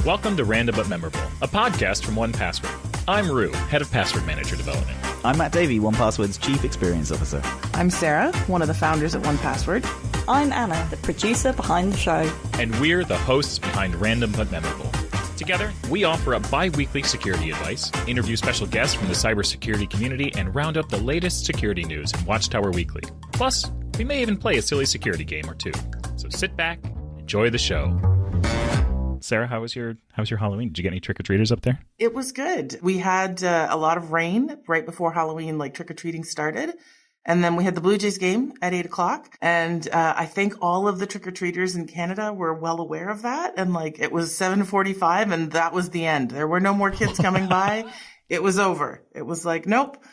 Welcome to Random But Memorable, a podcast from 1Password. I'm Roo, head of password manager development. I'm Matt Davey, 1Password's Chief Experience Officer. I'm Sarah, one of the founders at 1Password. I'm Anna, the producer behind the show. And we're the hosts behind Random But Memorable. Together, we offer up bi-weekly security advice, interview special guests from the cybersecurity community, and round up the latest security news in Watchtower Weekly. Plus, we may even play a silly security game or two. So sit back and enjoy the show. Sarah, how was your Halloween? Did you get any trick-or-treaters up there? It was good. We had a lot of rain right before Halloween, trick-or-treating started. And then we had the Blue Jays game at 8 o'clock. And I think all of the trick-or-treaters in Canada were well aware of that. And it was 7:45 and that was the end. There were no more kids coming by. It was over. It was nope.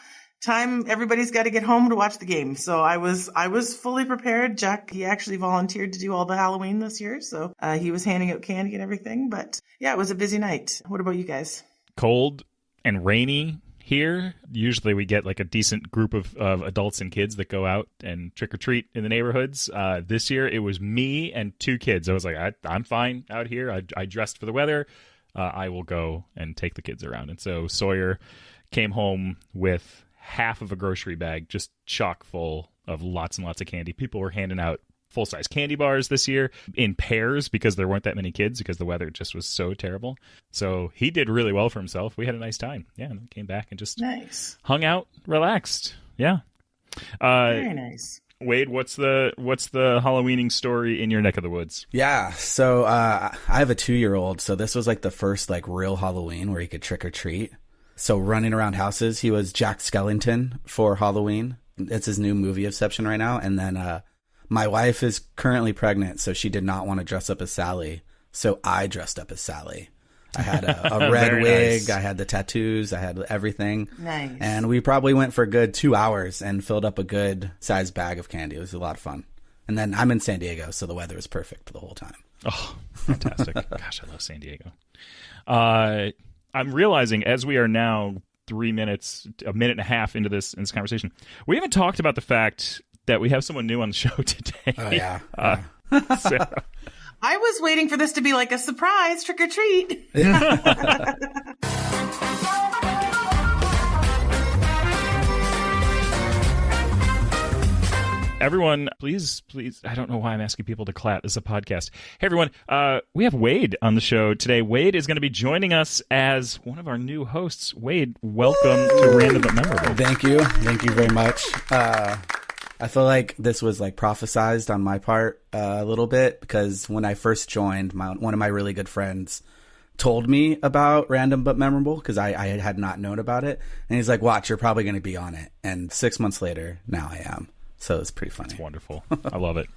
Time, everybody's got to get home to watch the game. So I was fully prepared. Jack, he actually volunteered to do all the Halloween this year. So he was handing out candy and everything. But yeah, it was a busy night. What about you guys? Cold and rainy here. Usually we get a decent group of adults and kids that go out and trick or treat in the neighborhoods. This year it was me and two kids. I was like, I'm fine out here. I dressed for the weather. I will go and take the kids around. And so Sawyer came home with half of a grocery bag just chock full of lots and lots of candy. People were handing out full-size candy bars this year in pairs because there weren't that many kids because the weather just was so terrible. So he did really well for himself. We had a nice time. Yeah, and came back and just hung out, relaxed. Yeah. Very nice. Wade, what's the Halloweening story in your neck of the woods? Yeah, so I have a 2-year-old, so this was the first real Halloween where he could trick or treat. So running around houses, he was Jack Skellington for Halloween. It's his new movie obsession right now. And then my wife is currently pregnant, so she did not want to dress up as Sally. So I dressed up as Sally. I had a red wig. Nice. I had the tattoos. I had everything. Nice. And we probably went for a good 2 hours and filled up a good sized bag of candy. It was a lot of fun. And then I'm in San Diego, so the weather was perfect the whole time. Oh, fantastic. Gosh, I love San Diego. I'm realizing as we are now 3 minutes, a minute and a half into this conversation, we haven't talked about the fact that we have someone new on the show today. Oh, yeah. Sarah. I was waiting for this to be a surprise trick or treat. Everyone, please, I don't know why I'm asking people to clap. This is a podcast. Hey, everyone, we have Wade on the show today. Wade is going to be joining us as one of our new hosts. Wade, welcome to Random But Memorable. Thank you. Thank you very much. I feel like this was prophesized on my part a little bit because when I first joined, one of my really good friends told me about Random But Memorable because I had not known about it. And he's like, watch, you're probably going to be on it. And 6 months later, now I am. So it's pretty funny. It's wonderful. I love it.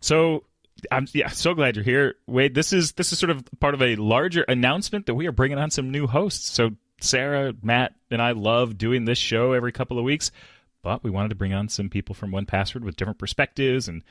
So I'm so glad you're here, Wade. This is sort of part of a larger announcement that we are bringing on some new hosts. So Sarah, Matt, and I love doing this show every couple of weeks, but we wanted to bring on some people from 1Password with different perspectives and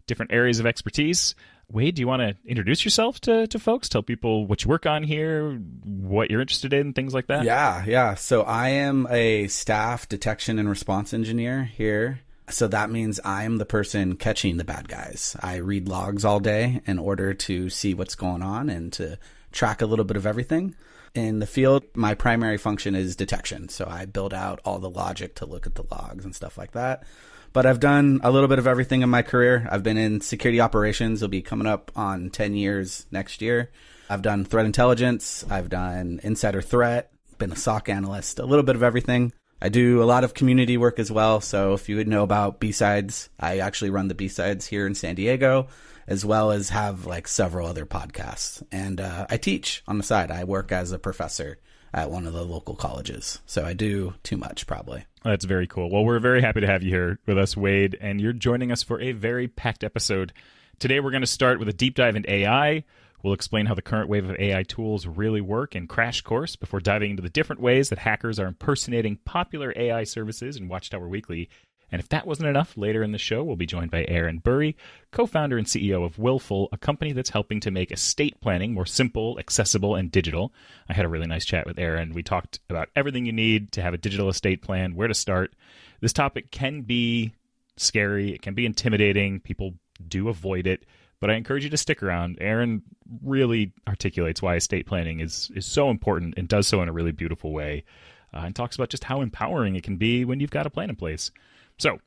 different areas of expertise. Wade, do you want to introduce yourself to folks? Tell people what you work on here, what you're interested in, things like that? Yeah. So I am a staff detection and response engineer here. So that means I'm the person catching the bad guys. I read logs all day in order to see what's going on and to track a little bit of everything. In the field, my primary function is detection. So I build out all the logic to look at the logs and stuff like that. But I've done a little bit of everything in my career. I've been in security operations. It'll be coming up on 10 years next year. I've done threat intelligence. I've done insider threat, been a SOC analyst, a little bit of everything. I do a lot of community work as well. So if you would know about B-Sides, I actually run the B-Sides here in San Diego, as well as have several other podcasts. And I teach on the side. I work as a professor at one of the local colleges. So I do too much, probably. That's very cool. Well, we're very happy to have you here with us, Wade, and you're joining us for a very packed episode. Today, we're going to start with a deep dive into AI. We'll explain how the current wave of AI tools really work in Crash Course before diving into the different ways that hackers are impersonating popular AI services in Watchtower Weekly. And if that wasn't enough, later in the show, we'll be joined by Erin Bury, co-founder and CEO of Willful, a company that's helping to make estate planning more simple, accessible, and digital. I had a really nice chat with Erin. We talked about everything you need to have a digital estate plan, where to start. This topic can be scary. It can be intimidating. People do avoid it. but I encourage you to stick around. Erin really articulates why estate planning is so important and does so in a really beautiful way, and talks about just how empowering it can be when you've got a plan in place. So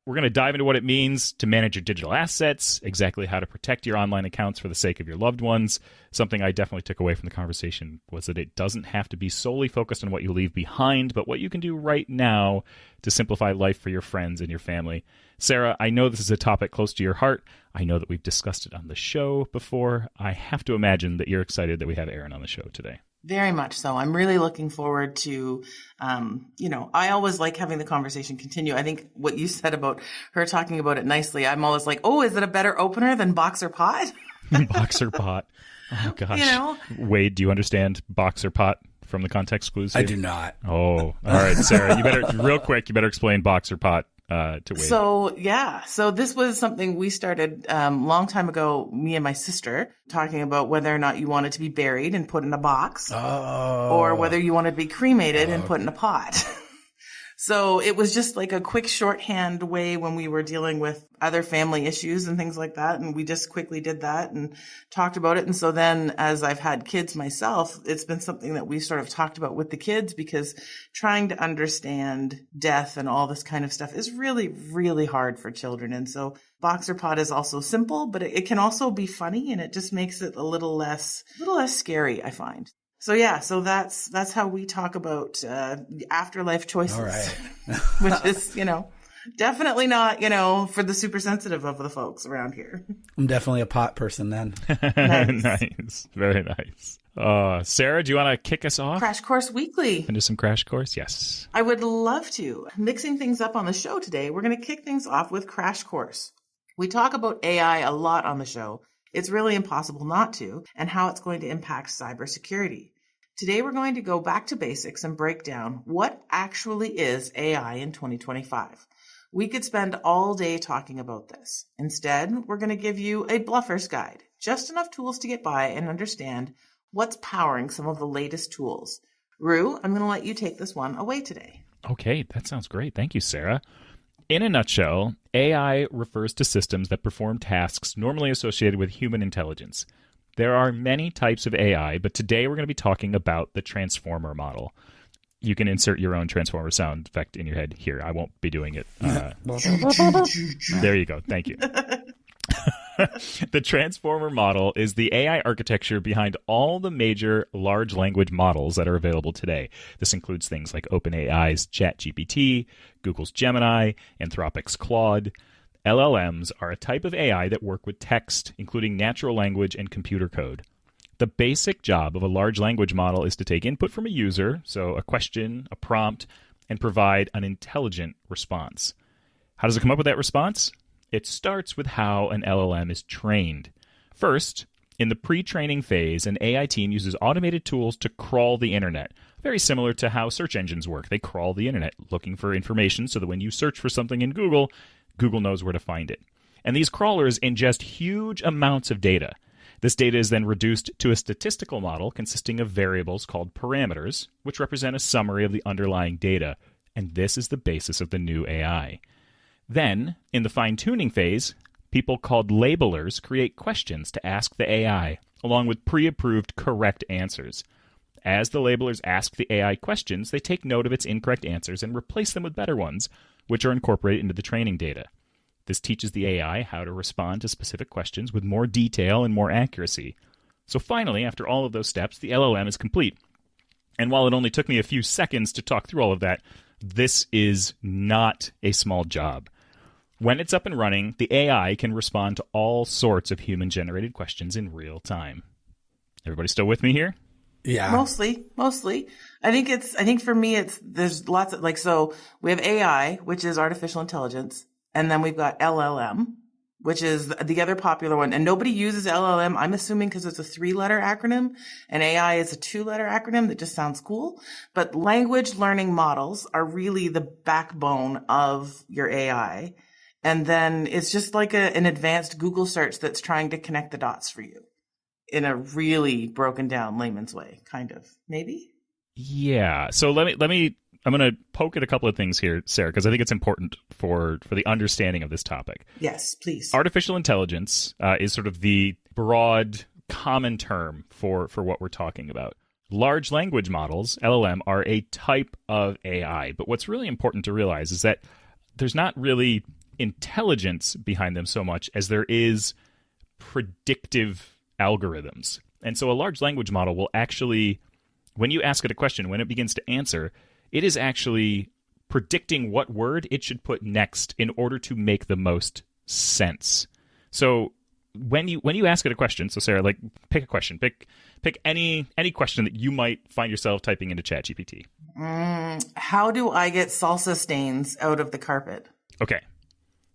we're going to dive into what it means to manage your digital assets, exactly how to protect your online accounts for the sake of your loved ones. Something I definitely took away from the conversation was that it doesn't have to be solely focused on what you leave behind, but what you can do right now to simplify life for your friends and your family. Sarah, I know this is a topic close to your heart. I know that we've discussed it on the show before. I have to imagine that you're excited that we have Erin on the show today. Very much so. I'm really looking forward to, I always like having the conversation continue. I think what you said about her talking about it nicely, I'm always like, oh, is it a better opener than Boxer Pot? Boxer Pot. Oh, gosh. Wade, do you understand Boxer Pot from the context clues here? I do not. Oh, all right, Sarah, you better explain Boxer Pot to Wade. So this was something we started long time ago, me and my sister, talking about whether or not you wanted to be buried and put in a box or whether you wanted to be cremated and put in a pot. So it was just like a quick shorthand way when we were dealing with other family issues and things like that. And we just quickly did that and talked about it. And so then as I've had kids myself, it's been something that we sort of talked about with the kids, because trying to understand death and all this kind of stuff is really, really hard for children. And so Boxer Pot is also simple, but it can also be funny, and it just makes it a little less scary, I find. So that's how we talk about afterlife choices. All right. Which is, definitely not, for the super sensitive of the folks around here. I'm definitely a pot person then. Nice. Very nice. Sarah, do you want to kick us off? Crash Course Weekly. Into some Crash Course? Yes. I would love to. Mixing things up on the show today, we're going to kick things off with Crash Course. We talk about AI a lot on the show. It's really impossible not to, and how it's going to impact cybersecurity. Today, we're going to go back to basics and break down what actually is AI in 2025. We could spend all day talking about this. Instead, we're going to give you a bluffer's guide, just enough tools to get by and understand what's powering some of the latest tools. Roo, I'm going to let you take this one away today. Okay, that sounds great. Thank you, Sarah. In a nutshell, AI refers to systems that perform tasks normally associated with human intelligence. There are many types of AI, but today we're going to be talking about the transformer model. You can insert your own transformer sound effect in your head here. I won't be doing it. There you go. Thank you. The transformer model is the AI architecture behind all the major large language models that are available today. This includes things like OpenAI's ChatGPT, Google's Gemini, Anthropic's Claude. LLMs are a type of AI that work with text, including natural language and computer code. The basic job of a large language model is to take input from a user, so a question, a prompt, and provide an intelligent response. How does it come up with that response? It starts with how an LLM is trained. First, in the pre-training phase, an AI team uses automated tools to crawl the internet, very similar to how search engines work. They crawl the internet looking for information so that when you search for something in Google, Google knows where to find it. And these crawlers ingest huge amounts of data. This data is then reduced to a statistical model consisting of variables called parameters, which represent a summary of the underlying data. And this is the basis of the new AI. Then, in the fine-tuning phase, people called labelers create questions to ask the AI, along with pre-approved correct answers. As the labelers ask the AI questions, they take note of its incorrect answers and replace them with better ones, which are incorporated into the training data. This teaches the AI how to respond to specific questions with more detail and more accuracy. So finally, after all of those steps, the LLM is complete. And while it only took me a few seconds to talk through all of that, this is not a small job. When it's up and running, the AI can respond to all sorts of human-generated questions in real time. Everybody still with me here? Yeah. Mostly. I think for me, there's lots of, so we have AI, which is artificial intelligence. And then we've got LLM, which is the other popular one. And nobody uses LLM, I'm assuming, because it's a 3-letter acronym, and AI is a 2-letter acronym that just sounds cool. But language learning models are really the backbone of your AI. And then it's just like an advanced Google search that's trying to connect the dots for you in a really broken down layman's way, kind of, maybe? Yeah. So let me I'm going to poke at a couple of things here, Sarah, because I think it's important for the understanding of this topic. Yes, please. Artificial intelligence is sort of the broad, common term for what we're talking about. Large language models, LLM, are a type of AI. But what's really important to realize is that there's not really intelligence behind them so much as there is predictive algorithms. And so a large language model will actually, when you ask it a question, when it begins to answer, it is actually predicting what word it should put next in order to make the most sense. So when you ask it a question, so Sarah, like, pick a question, pick any question that you might find yourself typing into ChatGPT. How do I get salsa stains out of the carpet? Okay,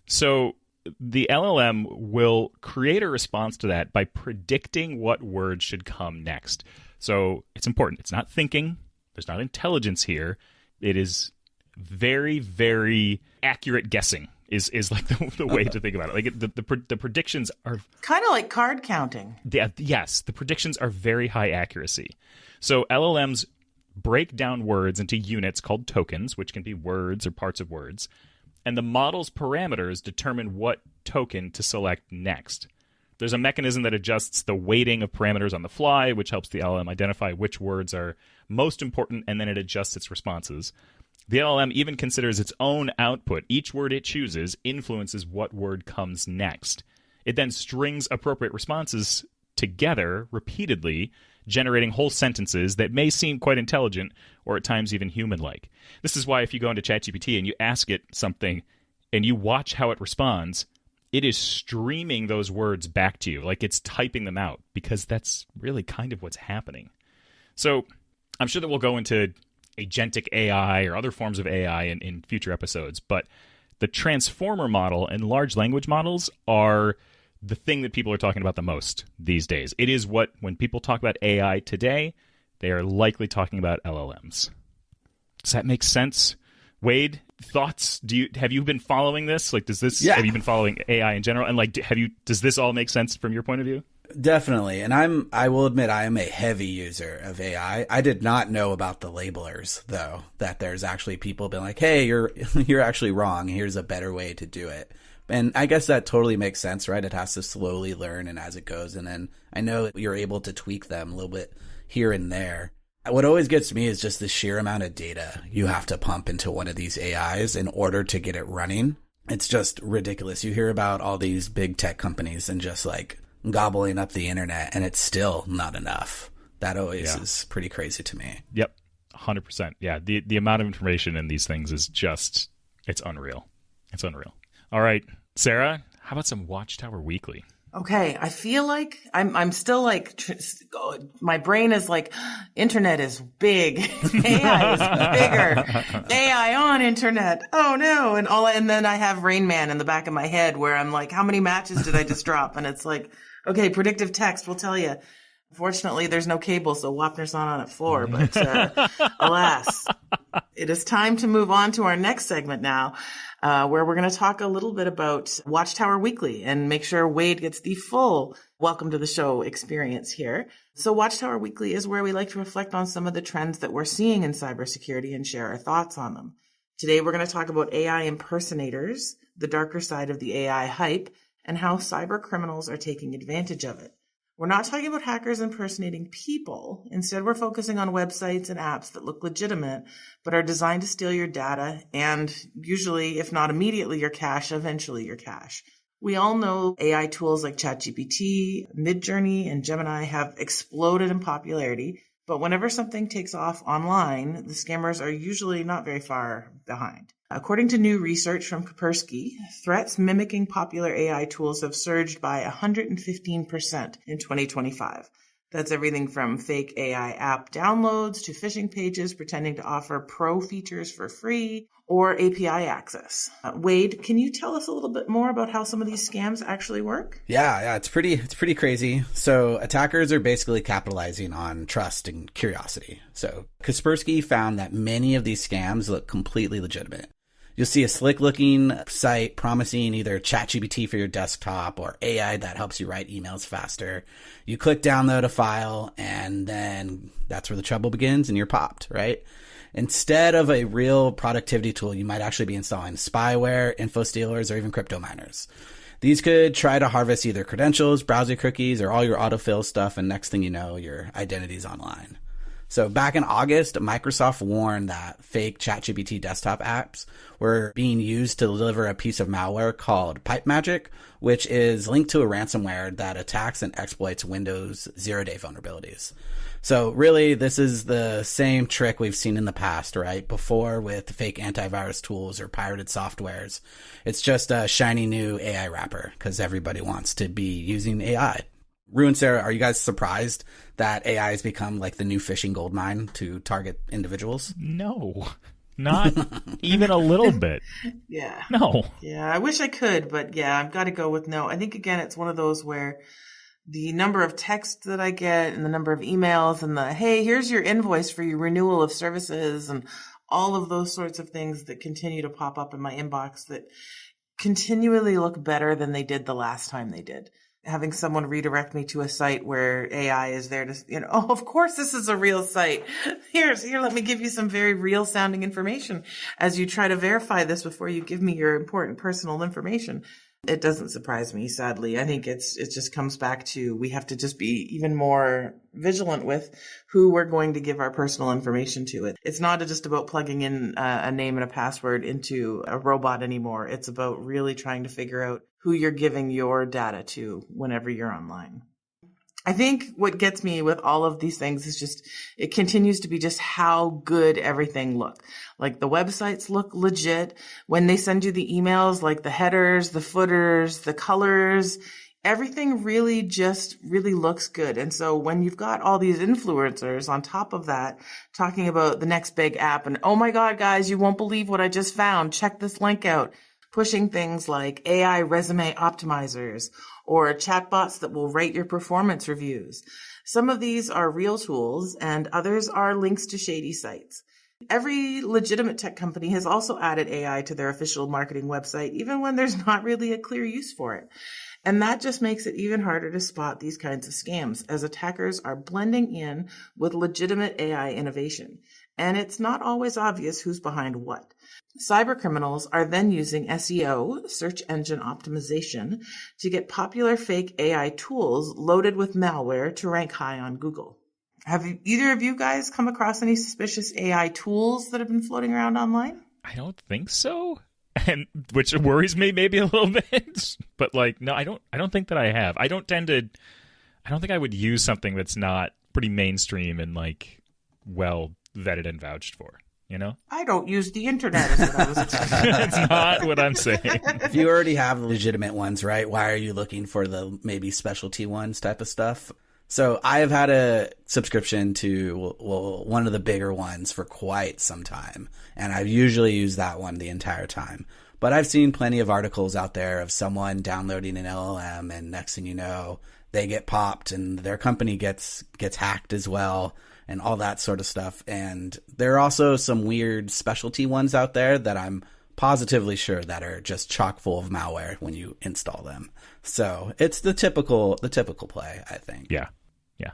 so the LLM will create a response to that by predicting what word should come next. So it's important. It's not thinking. There's not intelligence here. It is very, very accurate guessing is like the way to think about it. Like the predictions are kind of like card counting. Yes, the predictions are very high accuracy. So LLMs break down words into units called tokens, which can be words or parts of words. And the model's parameters determine what token to select next. There's a mechanism that adjusts the weighting of parameters on the fly, which helps the LLM identify which words are most important, and then it adjusts its responses. The LLM even considers its own output. Each word it chooses influences what word comes next. It then strings appropriate responses together repeatedly, generating whole sentences that may seem quite intelligent or at times even human-like. This is why if you go into ChatGPT and you ask it something and you watch how it responds, it is streaming those words back to you, like it's typing them out, because that's really kind of what's happening. So I'm sure that we'll go into agentic AI or other forms of AI in future episodes, but the transformer model and large language models are the thing that people are talking about the most these days. It is what, when people talk about AI today, they are likely talking about LLMs. Does that make sense? Wade, thoughts? Have you been following this? Like, have you been following AI in general? And like, does this all make sense from your point of view? Definitely. And I will admit I am a heavy user of AI. I did not know about the labelers, though, that there's actually people being like, hey, you're actually wrong. Here's a better way to do it. And I guess that totally makes sense, right? It has to slowly learn and as it goes. And then I know you're able to tweak them a little bit here and there. What always gets me is just the sheer amount of data you have to pump into one of these AIs in order to get it running. It's just ridiculous. You hear about all these big tech companies and just like gobbling up the internet, and it's still not enough. That always is pretty crazy to me. Yep, 100%. Yeah, the amount of information in these things is just, it's unreal. It's unreal. All right, Sarah, how about some Watchtower Weekly? Okay, I feel like I'm still like, my brain is like, internet is big, AI is bigger, AI on internet, oh no, and then I have Rain Man in the back of my head where I'm like, how many matches did I just drop? And it's like, okay, predictive text will tell you. Unfortunately, there's no cable, so Wapner's not on at 4, but alas. It is time to move on to our next segment now, where we're going to talk a little bit about Watchtower Weekly and make sure Wade gets the full welcome to the show experience here. So Watchtower Weekly is where we like to reflect on some of the trends that we're seeing in cybersecurity and share our thoughts on them. Today, we're going to talk about AI impersonators, the darker side of the AI hype, and how cyber criminals are taking advantage of it. We're not talking about hackers impersonating people. Instead, we're focusing on websites and apps that look legitimate, but are designed to steal your data and usually, if not immediately, your cash, eventually your cash. We all know AI tools like ChatGPT, Midjourney, and Gemini have exploded in popularity, but whenever something takes off online, the scammers are usually not very far behind. According to new research from Kaspersky, threats mimicking popular AI tools have surged by 115% in 2025. That's everything from fake AI app downloads to phishing pages pretending to offer pro features for free or API access. Wade, can you tell us a little bit more about how some of these scams actually work? Yeah, it's pretty crazy. So attackers are basically capitalizing on trust and curiosity. So Kaspersky found that many of these scams look completely legitimate. You'll see a slick-looking site promising either ChatGPT for your desktop or AI that helps you write emails faster. You click download a file, and then that's where the trouble begins, and you're popped, right? Instead of a real productivity tool, you might actually be installing spyware, info stealers, or even crypto miners. These could try to harvest either credentials, browser cookies, or all your autofill stuff, and next thing you know, your identity's online. So back in August, Microsoft warned that fake ChatGPT desktop apps were being used to deliver a piece of malware called Pipe Magic, which is linked to a ransomware that attacks and exploits Windows zero-day vulnerabilities. So really, this is the same trick we've seen in the past, right? Before with fake antivirus tools or pirated softwares. It's just a shiny new AI wrapper because everybody wants to be using AI. Roo and Sarah, are you guys surprised that AI has become like the new fishing gold mine to target individuals? No, not even a little bit. Yeah. No. Yeah, I wish I could, but yeah, I've got to go with no. I think, again, it's one of those where the number of texts that I get and the number of emails and the, hey, here's your invoice for your renewal of services and all of those sorts of things that continue to pop up in my inbox that continually look better than they did the last time they did. Having someone redirect me to a site where AI is there to, oh, of course this is a real site. Here, let me give you some very real sounding information as you try to verify this before you give me your important personal information. It doesn't surprise me, sadly. I think it just comes back to we have to just be even more vigilant with who we're going to give our personal information to. It's not just about plugging in a name and a password into a robot anymore. It's about really trying to figure out who you're giving your data to whenever you're online. I think what gets me with all of these things is just, it continues to be just how good everything looks. Like the websites look legit. When they send you the emails, like the headers, the footers, the colors, everything really looks good. And so when you've got all these influencers on top of that, talking about the next big app and, oh my God, guys, you won't believe what I just found. Check this link out. Pushing things like AI resume optimizers or chatbots that will rate your performance reviews. Some of these are real tools and others are links to shady sites. Every legitimate tech company has also added AI to their official marketing website, even when there's not really a clear use for it. And that just makes it even harder to spot these kinds of scams as attackers are blending in with legitimate AI innovation. And it's not always obvious who's behind what. Cybercriminals are then using SEO, search engine optimization, to get popular fake AI tools loaded with malware to rank high on Google. Have either of you guys come across any suspicious AI tools that have been floating around online? I don't think so. And which worries me maybe a little bit. But no, I don't think that I have. I don't think I would use something that's not pretty mainstream and well vetted and vouched for. I don't use the internet, is what I was saying. That's not what I'm saying. If you already have the legitimate ones, right, why are you looking for the maybe specialty ones type of stuff? So I have had a subscription to one of the bigger ones for quite some time, and I've usually used that one the entire time. But I've seen plenty of articles out there of someone downloading an LLM, and next thing you know, they get popped and their company gets hacked as well. And all that sort of stuff. And there are also some weird specialty ones out there that I'm positively sure that are just chock full of malware when you install them. So it's the typical play, I think. Yeah,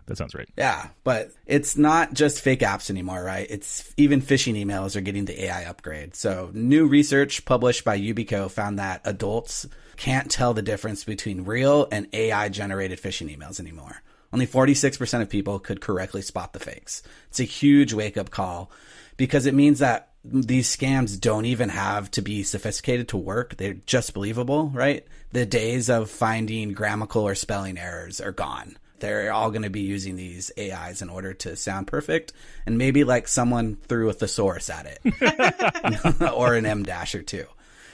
that sounds right. Yeah, but it's not just fake apps anymore, right? It's even phishing emails are getting the AI upgrade. So new research published by Yubico found that adults can't tell the difference between real and AI generated phishing emails anymore. Only 46% of people could correctly spot the fakes. It's a huge wake-up call because it means that these scams don't even have to be sophisticated to work. They're just believable, right? The days of finding grammatical or spelling errors are gone. They're all going to be using these AIs in order to sound perfect. And maybe someone threw a thesaurus at it or an M- or two.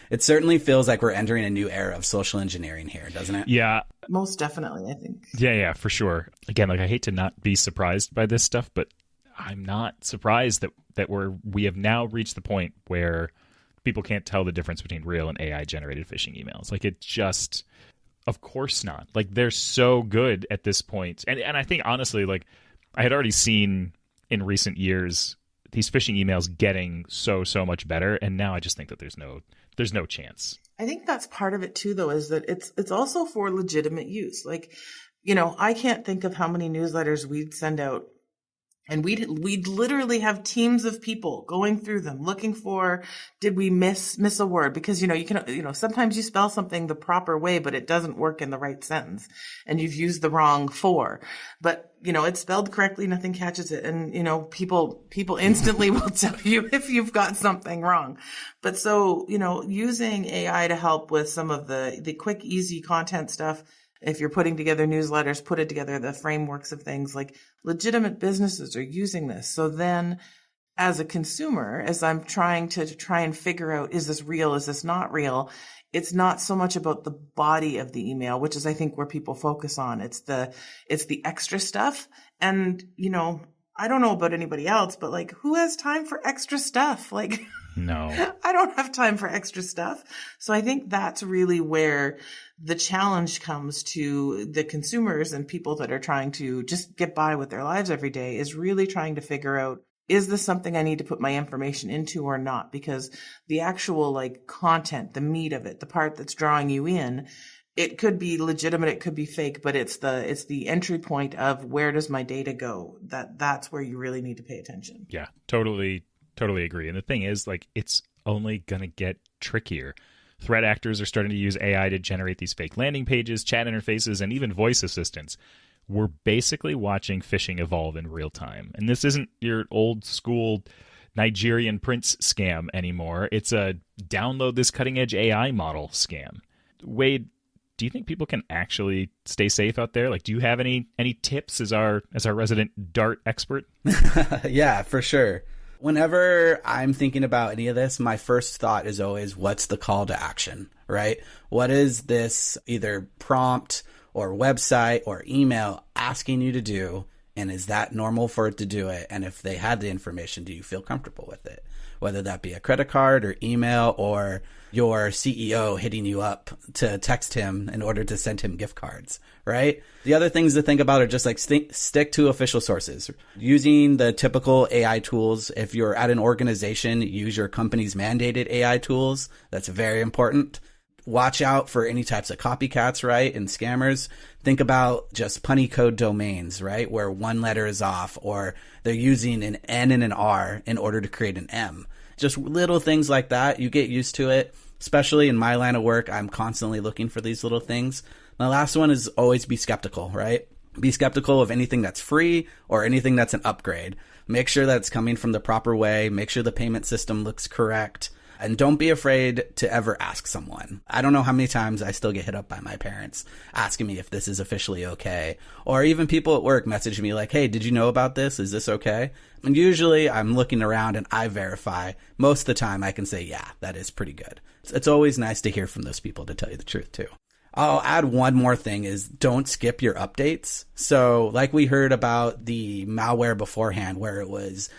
It certainly feels like we're entering a new era of social engineering here, doesn't it? Yeah. Most definitely, I think. Yeah, for sure. Again, I hate to not be surprised by this stuff, but I'm not surprised that we have now reached the point where people can't tell the difference between real and AI generated phishing emails. It just, of course not. They're so good at this point. And I think honestly, I had already seen in recent years these phishing emails getting so much better, and now I just think that there's no chance. I think that's part of it too, though, is that it's also for legitimate use. I can't think of how many newsletters we'd send out And we'd literally have teams of people going through them, looking for, did we miss a word? Because, you can, sometimes you spell something the proper way, but it doesn't work in the right sentence and you've used the wrong for. But, it's spelled correctly, nothing catches it. And, people instantly will tell you if you've got something wrong. But so, using AI to help with some of the quick, easy content stuff. If you're putting together newsletters, put it together, the frameworks of things, like legitimate businesses are using this. So then as a consumer, as I'm trying and figure out, is this real? Is this not real? It's not so much about the body of the email, which is, I think, where people focus on. It's the extra stuff. And, I don't know about anybody else, but like, who has time for extra stuff? Like, no, I don't have time for extra stuff. So I think that's really where the challenge comes to the consumers and people that are trying to just get by with their lives every day, is really trying to figure out, is this something I need to put my information into or not? Because the actual like content, the meat of it, the part that's drawing you in, it could be legitimate, it could be fake, but it's the entry point of, where does my data go? That's where you really need to pay attention. Yeah, totally agree. And the thing is, like, it's only going to get trickier. Threat actors are starting to use AI to generate these fake landing pages, chat interfaces, and even voice assistants. We're basically watching phishing evolve in real time. And this isn't your old school Nigerian prince scam anymore. It's a download this cutting edge AI model scam. Wade, do you think people can actually stay safe out there? Like, do you have any tips as our resident Dart expert? Yeah, for sure. Whenever I'm thinking about any of this, my first thought is always, what's the call to action, right? What is this either prompt or website or email asking you to do? And is that normal for it to do it? And if they had the information, do you feel comfortable with it? Whether that be a credit card or email or your CEO hitting you up to text him in order to send him gift cards, right? The other things to think about are just like stick to official sources. Using the typical AI tools. If you're at an organization, use your company's mandated AI tools. That's very important. Watch out for any types of copycats, right? And scammers. Think about just punny code domains, right? Where one letter is off, or they're using an N and an R in order to create an M. Just little things like that. You get used to it. Especially in my line of work, I'm constantly looking for these little things. The last one is always be skeptical, right? Be skeptical of anything that's free or anything that's an upgrade. Make sure that it's coming from the proper way. Make sure the payment system looks correct. And don't be afraid to ever ask someone. I don't know how many times I still get hit up by my parents asking me if this is officially okay. Or even people at work message me like, hey, did you know about this? Is this okay? And usually I'm looking around and I verify. Most of the time I can say, yeah, that is pretty good. It's always nice to hear from those people, to tell you the truth too. I'll add one more thing is, don't skip your updates. So like we heard about the malware beforehand, where it was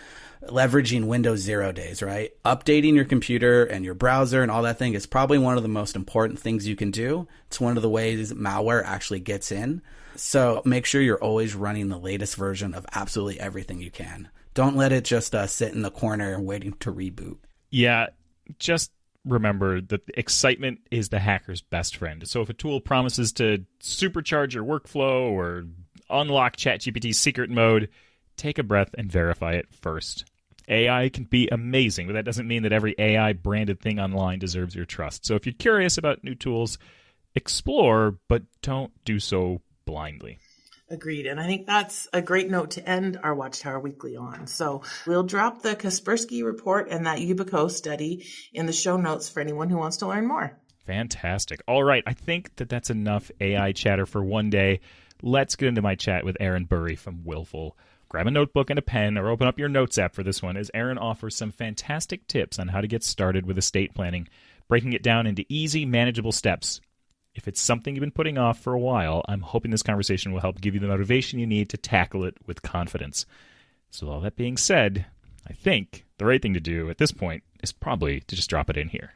leveraging Windows 0 days, right? Updating your computer and your browser and all that thing is probably one of the most important things you can do. It's one of the ways malware actually gets in. So make sure you're always running the latest version of absolutely everything you can. Don't let it just sit in the corner waiting to reboot. Yeah, just remember that the excitement is the hacker's best friend. So if a tool promises to supercharge your workflow or unlock ChatGPT's secret mode, take a breath and verify it first. AI can be amazing, but that doesn't mean that every AI branded thing online deserves your trust. So if you're curious about new tools, explore, but don't do so blindly. Agreed. And I think that's a great note to end our Watchtower Weekly on. So we'll drop the Kaspersky report and that Yubico study in the show notes for anyone who wants to learn more. Fantastic. All right. I think that's enough AI chatter for one day. Let's get into my chat with Erin Bury from Willful. Grab a notebook and a pen or open up your notes app for this one, as Erin offers some fantastic tips on how to get started with estate planning, breaking it down into easy, manageable steps. If it's something you've been putting off for a while, I'm hoping this conversation will help give you the motivation you need to tackle it with confidence. So all that being said, I think the right thing to do at this point is probably to just drop it in here.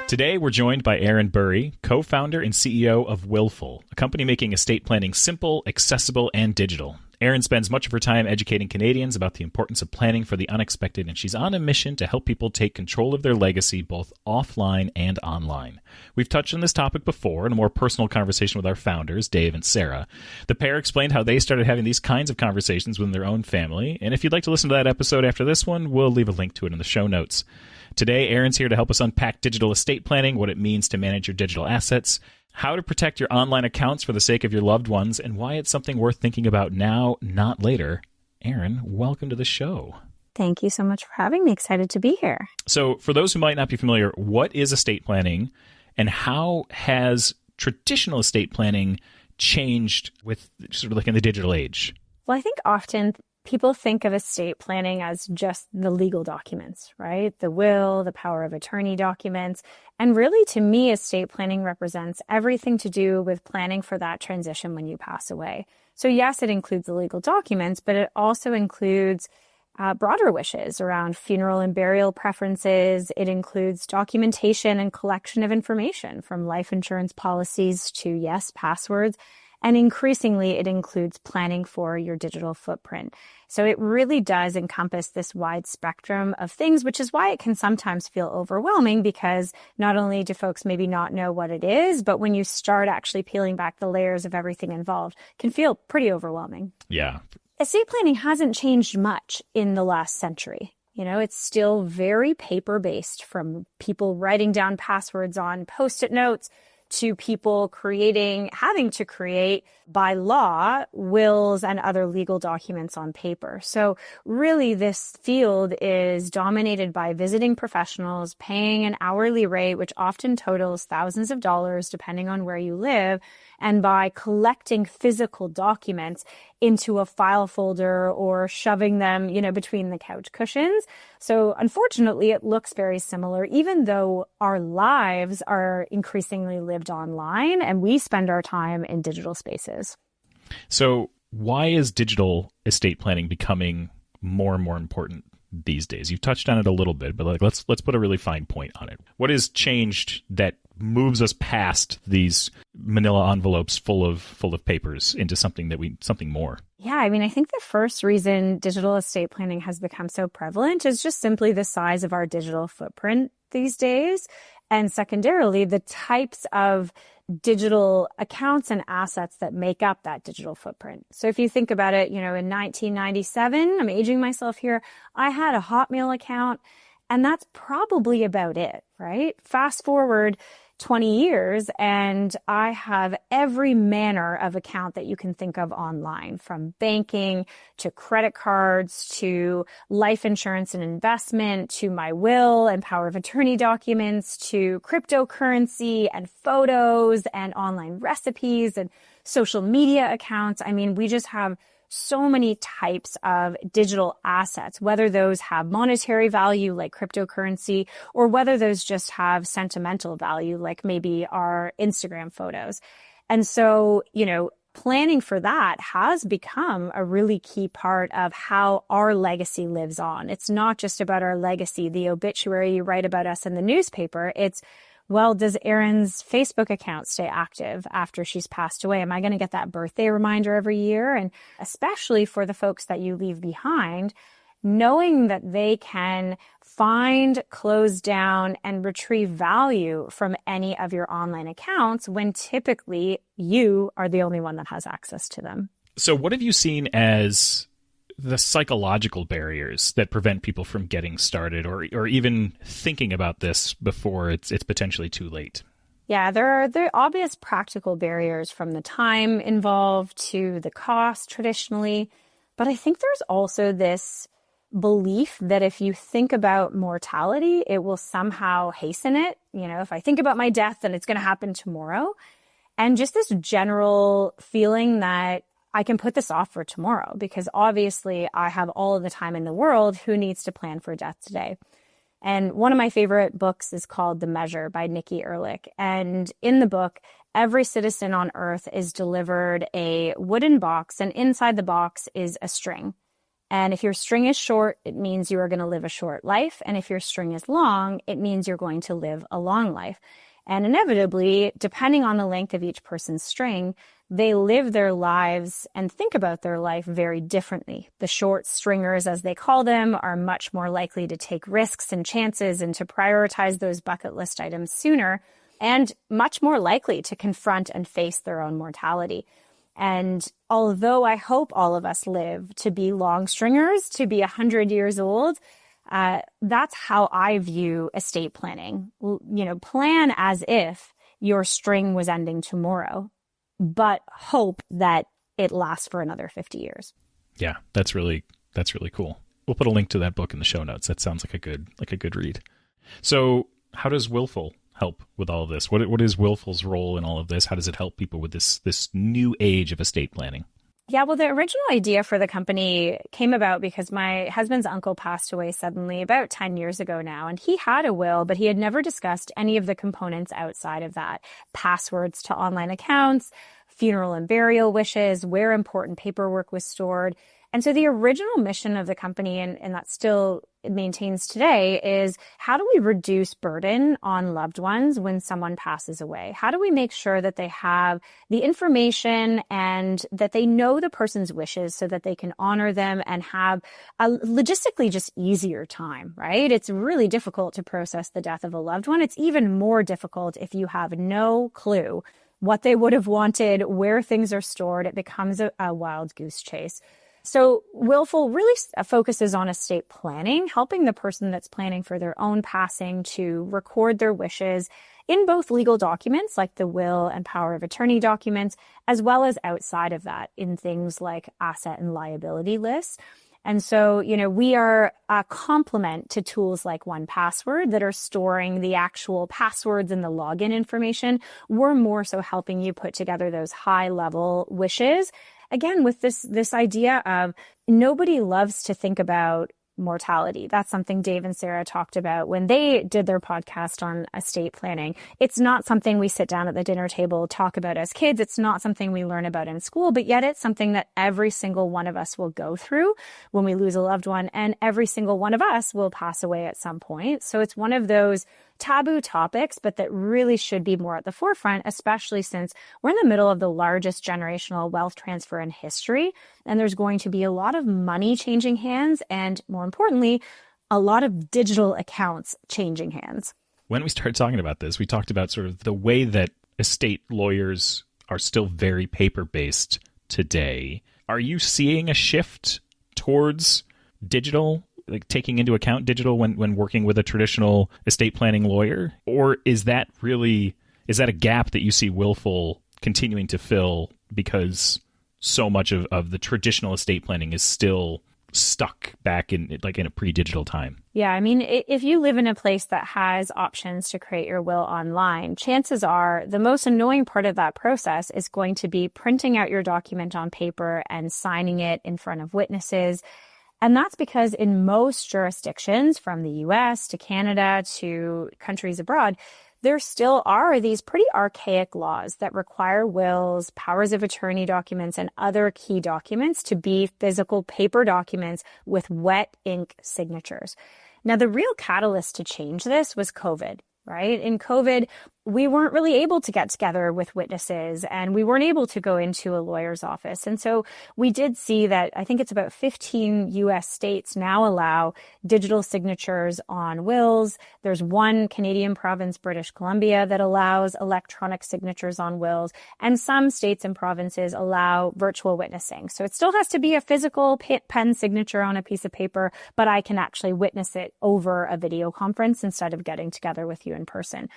Today, we're joined by Erin Bury, co-founder and CEO of Willful, a company making estate planning simple, accessible, and digital. Erin spends much of her time educating Canadians about the importance of planning for the unexpected, and she's on a mission to help people take control of their legacy both offline and online. We've touched on this topic before in a more personal conversation with our founders, Dave and Sarah. The pair explained how they started having these kinds of conversations within their own family, and if you'd like to listen to that episode after this one, we'll leave a link to it in the show notes. Today, Erin's here to help us unpack digital estate planning, what it means to manage your digital assets, how to protect your online accounts for the sake of your loved ones, and why it's something worth thinking about now, not later. Erin, welcome to the show. Thank you so much for having me. Excited to be here. So for those who might not be familiar, what is estate planning and how has traditional estate planning changed with sort of like in the digital age? Well, I think often people think of estate planning as just the legal documents, right? The will, the power of attorney documents. And really, to me, estate planning represents everything to do with planning for that transition when you pass away. So yes, it includes the legal documents, but it also includes broader wishes around funeral and burial preferences. It includes documentation and collection of information from life insurance policies to, yes, passwords. And increasingly, it includes planning for your digital footprint. So it really does encompass this wide spectrum of things, which is why it can sometimes feel overwhelming, because not only do folks maybe not know what it is, but when you start actually peeling back the layers of everything involved, it can feel pretty overwhelming. Yeah. Estate planning hasn't changed much in the last century. You know, it's still very paper-based, from people writing down passwords on Post-it notes to people having to create by law wills and other legal documents on paper. So really, this field is dominated by visiting professionals paying an hourly rate, which often totals thousands of dollars depending on where you live, and by collecting physical documents into a file folder or shoving them, between the couch cushions. So unfortunately, it looks very similar, even though our lives are increasingly lived online and we spend our time in digital spaces. So why is digital estate planning becoming more and more important these days? You've touched on it a little bit, but let's put a really fine point on it. What has changed that moves us past these manila envelopes full of papers into something more? Yeah, I think the first reason digital estate planning has become so prevalent is just simply the size of our digital footprint these days. And secondarily, the types of digital accounts and assets that make up that digital footprint. So if you think about it, in 1997, I'm aging myself here, I had a Hotmail account, and that's probably about it, right? Fast forward 20 years, and I have every manner of account that you can think of online, from banking to credit cards to life insurance and investment to my will and power of attorney documents to cryptocurrency and photos and online recipes and social media accounts. We just have so many types of digital assets, whether those have monetary value like cryptocurrency, or whether those just have sentimental value like maybe our Instagram photos. And so, planning for that has become a really key part of how our legacy lives on. It's not just about our legacy, the obituary you write about us in the newspaper. It's, well, does Erin's Facebook account stay active after she's passed away? Am I going to get that birthday reminder every year? And especially for the folks that you leave behind, knowing that they can find, close down, and retrieve value from any of your online accounts when typically you are the only one that has access to them. So what have you seen as the psychological barriers that prevent people from getting started or even thinking about this before it's potentially too late? Yeah, there are the obvious practical barriers, from the time involved to the cost traditionally. But I think there's also this belief that if you think about mortality, it will somehow hasten it. If I think about my death, then it's going to happen tomorrow. And just this general feeling that I can put this off for tomorrow because obviously I have all of the time in the world. Who needs to plan for death today? And one of my favorite books is called The Measure by Nikki Ehrlich. And in the book, every citizen on Earth is delivered a wooden box, and inside the box is a string. And if your string is short, it means you are going to live a short life. And if your string is long, it means you're going to live a long life. And inevitably, depending on the length of each person's string, they live their lives and think about their life very differently. The short stringers, as they call them, are much more likely to take risks and chances and to prioritize those bucket list items sooner, and much more likely to confront and face their own mortality. And although I hope all of us live to be long stringers, to be 100 years old, that's how I view estate planning. Plan as if your string was ending tomorrow, but hope that it lasts for another 50 years. Yeah, that's really cool. We'll put a link to that book in the show notes. That sounds like a good read. So how does Willful help with all of this? What is Willful's role in all of this? How does it help people with this new age of estate planning? Yeah, well, the original idea for the company came about because my husband's uncle passed away suddenly about 10 years ago now. And he had a will, but he had never discussed any of the components outside of that. Passwords to online accounts, funeral and burial wishes, where important paperwork was stored. And so the original mission of the company, and that still maintains today, is how do we reduce burden on loved ones when someone passes away? How do we make sure that they have the information and that they know the person's wishes so that they can honor them and have a logistically just easier time, right? It's really difficult to process the death of a loved one. It's even more difficult if you have no clue what they would have wanted, where things are stored. It becomes a wild goose chase. So Willful really focuses on estate planning, helping the person that's planning for their own passing to record their wishes in both legal documents like the will and power of attorney documents, as well as outside of that in things like asset and liability lists. And so, we are a complement to tools like 1Password that are storing the actual passwords and the login information. We're more so helping you put together those high-level wishes. Again, with this idea of nobody loves to think about mortality. That's something Dave and Sarah talked about when they did their podcast on estate planning. It's not something we sit down at the dinner table, talk about as kids. It's not something we learn about in school, but yet it's something that every single one of us will go through when we lose a loved one, and every single one of us will pass away at some point. So it's one of those taboo topics, but that really should be more at the forefront, especially since we're in the middle of the largest generational wealth transfer in history. And there's going to be a lot of money changing hands and, more importantly, a lot of digital accounts changing hands. When we started talking about this, we talked about sort of the way that estate lawyers are still very paper-based today. Are you seeing a shift towards digital, like taking into account digital when working with a traditional estate planning lawyer? Or is that a gap that you see Willful continuing to fill because so much of the traditional estate planning is still stuck back in a pre-digital time? Yeah, I mean, if you live in a place that has options to create your will online, chances are the most annoying part of that process is going to be printing out your document on paper and signing it in front of witnesses. And that's because in most jurisdictions, from the US to Canada to countries abroad, there still are these pretty archaic laws that require wills, powers of attorney documents, and other key documents to be physical paper documents with wet ink signatures. Now, the real catalyst to change this was COVID, right? In COVID, we weren't really able to get together with witnesses and we weren't able to go into a lawyer's office. And so we did see that I think it's about 15 US states now allow digital signatures on wills. There's one Canadian province, British Columbia, that allows electronic signatures on wills. And some states and provinces allow virtual witnessing. So it still has to be a physical pen signature on a piece of paper, but I can actually witness it over a video conference instead of getting together with you in person.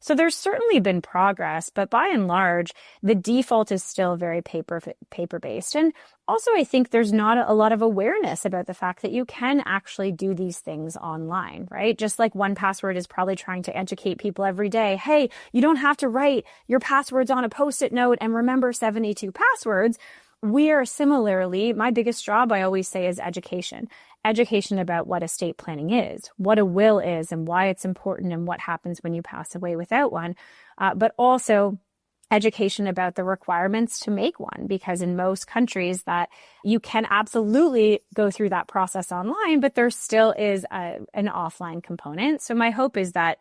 So there's certainly been progress, but by and large, the default is still very paper-based. And also, I think there's not a lot of awareness about the fact that you can actually do these things online, right? Just like 1Password is probably trying to educate people every day. Hey, you don't have to write your passwords on a Post-it note and remember 72 passwords. We are similarly, my biggest job, I always say, is education. Education about what estate planning is, what a will is, and why it's important, and what happens when you pass away without one. But also education about the requirements to make one, because in most countries that you can absolutely go through that process online, but there still is an offline component. So my hope is that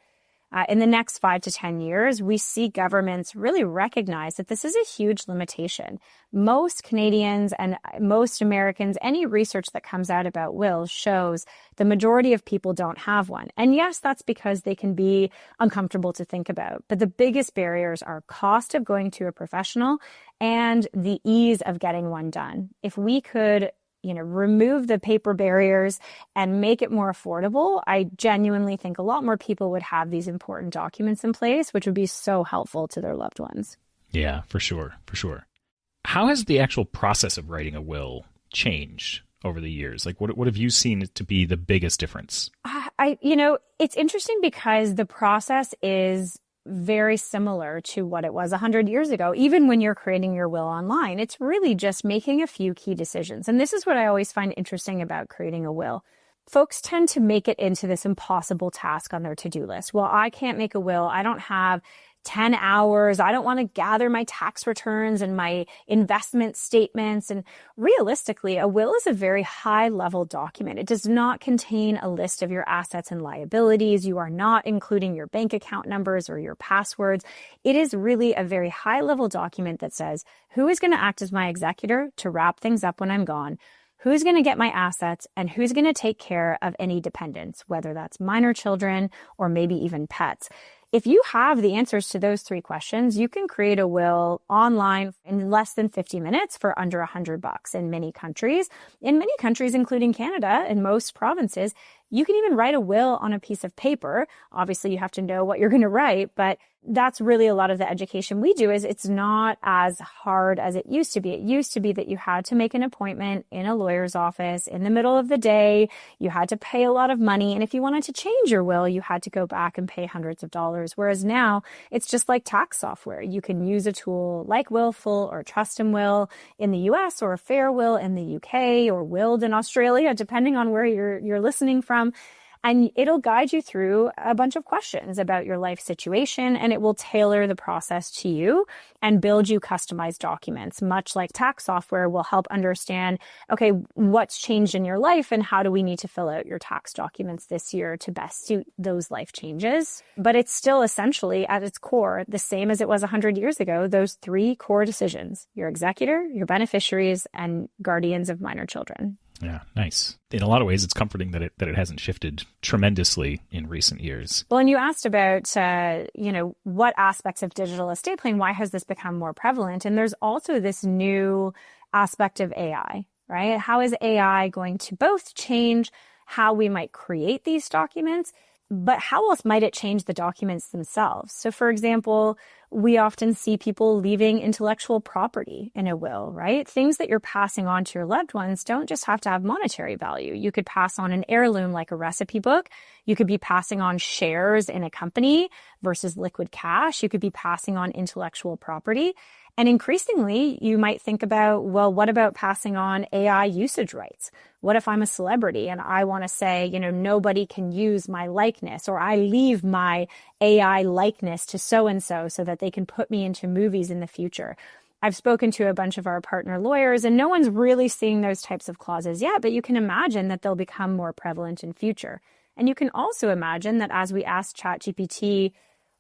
in the next 5 to 10 years, we see governments really recognize that this is a huge limitation. Most Canadians and most Americans, any research that comes out about wills shows the majority of people don't have one. And yes, that's because they can be uncomfortable to think about. But the biggest barriers are cost of going to a professional and the ease of getting one done. If we could remove the paper barriers and make it more affordable, I genuinely think a lot more people would have these important documents in place, which would be so helpful to their loved ones. Yeah, for sure. For sure. How has the actual process of writing a will changed over the years? Like, what have you seen to be the biggest difference? It's interesting because the process is very similar to what it was 100 years ago. Even when you're creating your will online, it's really just making a few key decisions. And this is what I always find interesting about creating a will. Folks tend to make it into this impossible task on their to-do list. Well, I can't make a will. I don't have 10 hours. I don't want to gather my tax returns and my investment statements. And realistically, a will is a very high level document. It does not contain a list of your assets and liabilities. You are not including your bank account numbers or your passwords. It is really a very high level document that says who is going to act as my executor to wrap things up when I'm gone, who's going to get my assets, and who's going to take care of any dependents, whether that's minor children or maybe even pets. If you have the answers to those 3 questions, you can create a will online in less than 50 minutes for under $100 in many countries. In many countries, including Canada and most provinces, you can even write a will on a piece of paper. Obviously, you have to know what you're going to write, but that's really a lot of the education we do. Is it's not as hard as it used to be. It used to be that you had to make an appointment in a lawyer's office in the middle of the day. You had to pay a lot of money. And if you wanted to change your will, you had to go back and pay hundreds of dollars. Whereas now it's just like tax software. You can use a tool like Willful or Trust and Will in the US or Fair Will in the UK or Willed in Australia, depending on where you're listening from. And it'll guide you through a bunch of questions about your life situation, and it will tailor the process to you and build you customized documents, much like tax software will help understand, okay, what's changed in your life and how do we need to fill out your tax documents this year to best suit those life changes. But it's still essentially at its core the same as it was 100 years ago, those 3 core decisions: your executor, your beneficiaries, and guardians of minor children. Yeah, nice. In a lot of ways, it's comforting that it hasn't shifted tremendously in recent years. Well, and you asked about, what aspects of digital estate planning, why has this become more prevalent? And there's also this new aspect of AI, right? How is AI going to both change how we might create these documents, but how else might it change the documents themselves? So, for example, we often see people leaving intellectual property in a will, right? Things that you're passing on to your loved ones don't just have to have monetary value. You could pass on an heirloom like a recipe book. You could be passing on shares in a company versus liquid cash. You could be passing on intellectual property. And increasingly, you might think about, well, what about passing on AI usage rights? What if I'm a celebrity and I want to say, nobody can use my likeness, or I leave my AI likeness to so-and-so so that they can put me into movies in the future? I've spoken to a bunch of our partner lawyers and no one's really seeing those types of clauses yet, but you can imagine that they'll become more prevalent in future. And you can also imagine that as we ask ChatGPT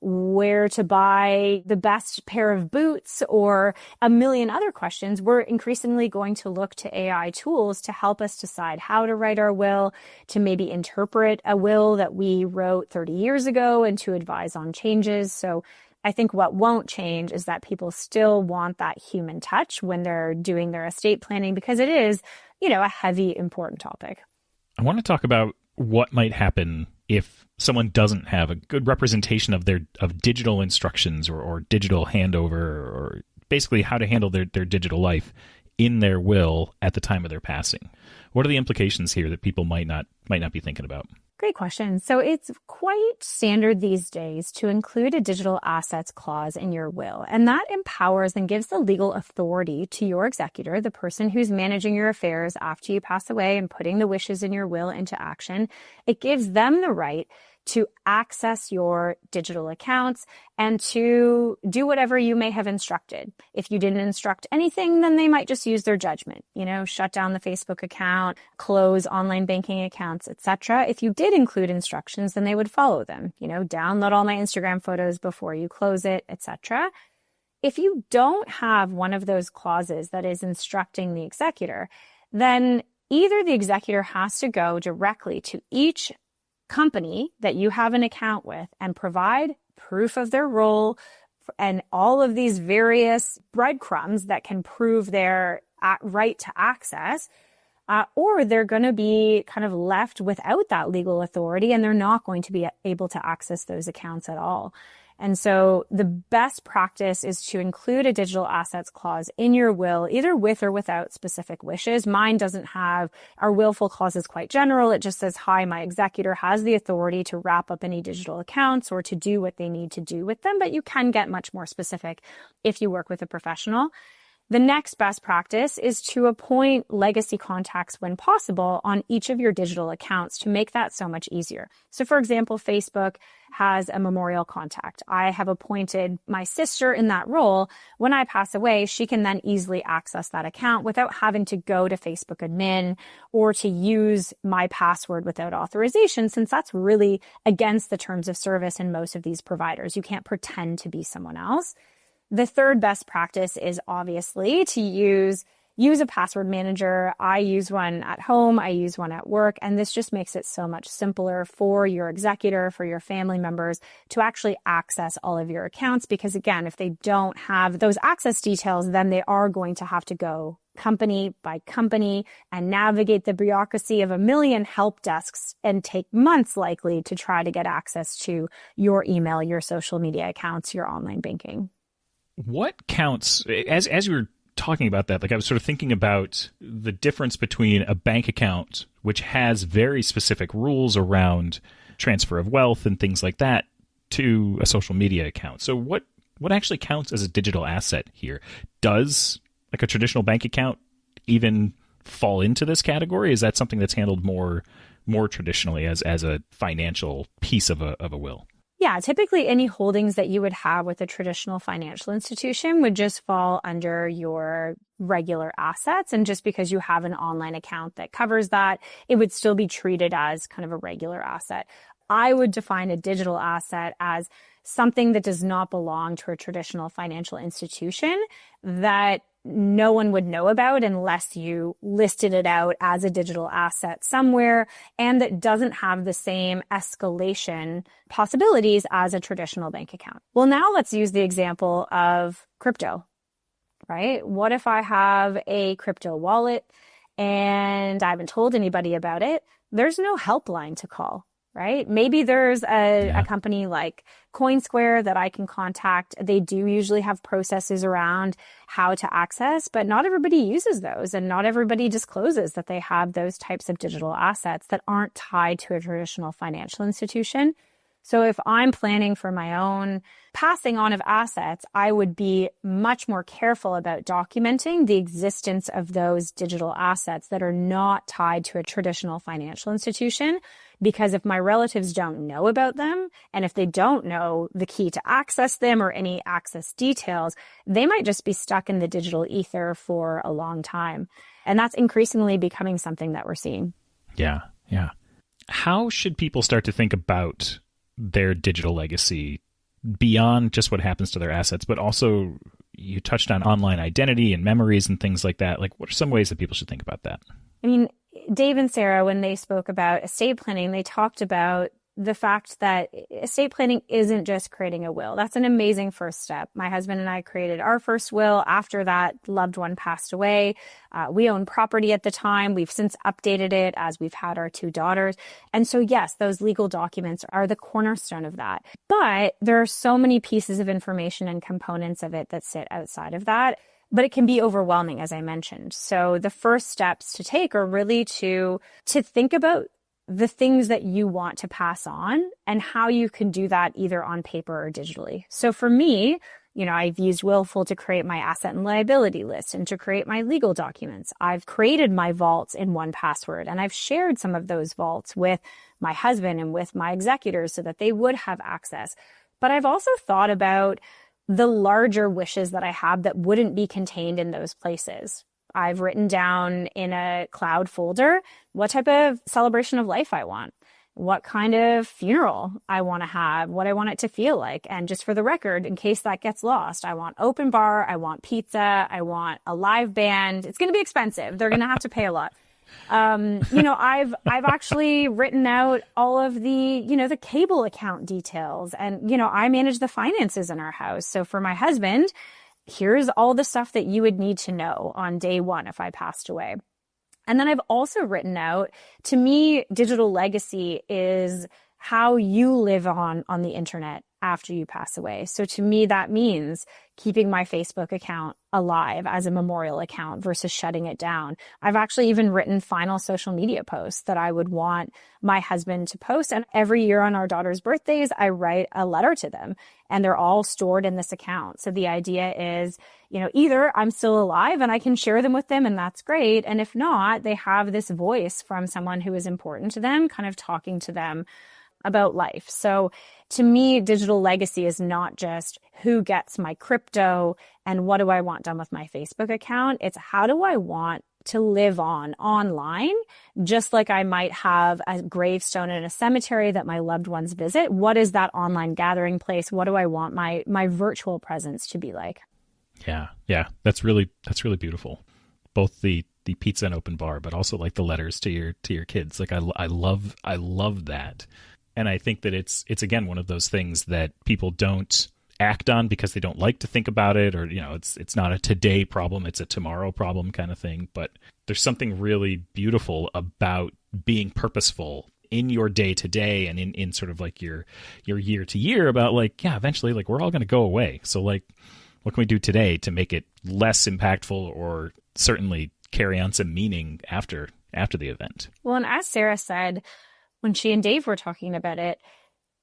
where to buy the best pair of boots or a million other questions, we're increasingly going to look to AI tools to help us decide how to write our will, to maybe interpret a will that we wrote 30 years ago, and to advise on changes. So I think what won't change is that people still want that human touch when they're doing their estate planning, because it is, a heavy, important topic. I want to talk about what might happen if someone doesn't have a good representation of digital instructions or digital handover, or basically how to handle their digital life in their will at the time of their passing. What are the implications here that people might not be thinking about? Great question. So it's quite standard these days to include a digital assets clause in your will, and that empowers and gives the legal authority to your executor, the person who's managing your affairs after you pass away and putting the wishes in your will into action. It gives them the right to access your digital accounts and to do whatever you may have instructed. If you didn't instruct anything, then they might just use their judgment, shut down the Facebook account, close online banking accounts, etc. If you did include instructions, then they would follow them, download all my Instagram photos before you close it, etc. If you don't have one of those clauses that is instructing the executor, then either the executor has to go directly to each company that you have an account with and provide proof of their role and all of these various breadcrumbs that can prove their right to access, or they're going to be kind of left without that legal authority and they're not going to be able to access those accounts at all. And so the best practice is to include a digital assets clause in your will, either with or without specific wishes. Mine doesn't have, our willful clause is quite general. It just says, hi, my executor has the authority to wrap up any digital accounts or to do what they need to do with them, but you can get much more specific if you work with a professional. The next best practice is to appoint legacy contacts when possible on each of your digital accounts to make that so much easier. So for example, Facebook has a memorial contact. I have appointed my sister in that role. When I pass away, she can then easily access that account without having to go to Facebook admin or to use my password without authorization, since that's really against the terms of service in most of these providers. You can't pretend to be someone else. The third best practice is obviously to use a password manager. I use one at home. I use one at work. And this just makes it so much simpler for your executor, for your family members to actually access all of your accounts. Because again, if they don't have those access details, then they are going to have to go company by company and navigate the bureaucracy of a million help desks and take months likely to try to get access to your email, your social media accounts, your online banking. What counts, as you were talking about that, like I was sort of thinking about the difference between a bank account, which has very specific rules around transfer of wealth and things like that, to a social media account. So what actually counts as a digital asset here? Does like a traditional bank account even fall into this category? Is that something that's handled more traditionally as a financial piece of a will? Yeah, typically any holdings that you would have with a traditional financial institution would just fall under your regular assets. And just because you have an online account that covers that, it would still be treated as kind of a regular asset. I would define a digital asset as something that does not belong to a traditional financial institution that no one would know about unless you listed it out as a digital asset somewhere, and that doesn't have the same escalation possibilities as a traditional bank account. Well, now let's use the example of crypto, right? What if I have a crypto wallet and I haven't told anybody about it? There's no helpline to call. Right? Maybe there's a company like CoinSquare that I can contact. They do usually have processes around how to access, but not everybody uses those, and not everybody discloses that they have those types of digital assets that aren't tied to a traditional financial institution. So if I'm planning for my own passing on of assets, I would be much more careful about documenting the existence of those digital assets that are not tied to a traditional financial institution. Because if my relatives don't know about them, and if they don't know the key to access them or any access details, they might just be stuck in the digital ether for a long time. And that's increasingly becoming something that we're seeing. Yeah. How should people start to think about their digital legacy beyond just what happens to their assets, but also you touched on online identity and memories and things like that. Like, what are some ways that people should think about that? I mean, Dave and Sarah, when they spoke about estate planning, they talked about the fact that estate planning isn't just creating a will. That's an amazing first step. My husband and I created our first will. After that, loved one passed away. We owned property at the time. We've since updated it as we've had our 2 daughters. And so, yes, those legal documents are the cornerstone of that. But there are so many pieces of information and components of it that sit outside of that. But it can be overwhelming, as I mentioned. So the first steps to take are really to think about the things that you want to pass on and how you can do that either on paper or digitally. So for me, I've used Willful to create my asset and liability list and to create my legal documents. I've created my vaults in 1Password, and I've shared some of those vaults with my husband and with my executors so that they would have access. But I've also thought about the larger wishes that I have that wouldn't be contained in those places. I've written down in a cloud folder what type of celebration of life I want, what kind of funeral I want to have, what I want it to feel like. And just for the record, in case that gets lost, I want open bar, I want pizza, I want a live band. It's going to be expensive. They're going to have to pay a lot. I've actually written out all of the cable account details, and, I manage the finances in our house. So for my husband, here's all the stuff that you would need to know on day one if I passed away. And then I've also written out, to me, digital legacy is how you live on the internet after you pass away. So to me, that means keeping my Facebook account alive as a memorial account versus shutting it down. I've actually even written final social media posts that I would want my husband to post. And every year on our daughter's birthdays, I write a letter to them, and they're all stored in this account. So the idea is, either I'm still alive and I can share them with them, and that's great. And if not, they have this voice from someone who is important to them, kind of talking to them about life. So to me, digital legacy is not just who gets my crypto and what do I want done with my Facebook account. It's how do I want to live online, just like I might have a gravestone in a cemetery that my loved ones visit. What is that online gathering place? What do I want my virtual presence to be like? Yeah. That's really beautiful. Both the pizza and open bar, but also like the letters to your kids. Like I love that. And I think that it's again one of those things that people don't act on because they don't like to think about it, or it's not a today problem, it's a tomorrow problem kind of thing. But there's something really beautiful about being purposeful in your day to day and in sort of like your year to year about like, yeah, eventually like we're all going to go away. So like, what can we do today to make it less impactful or certainly carry on some meaning after the event? Well, and as Sarah said, when she and Dave were talking about it,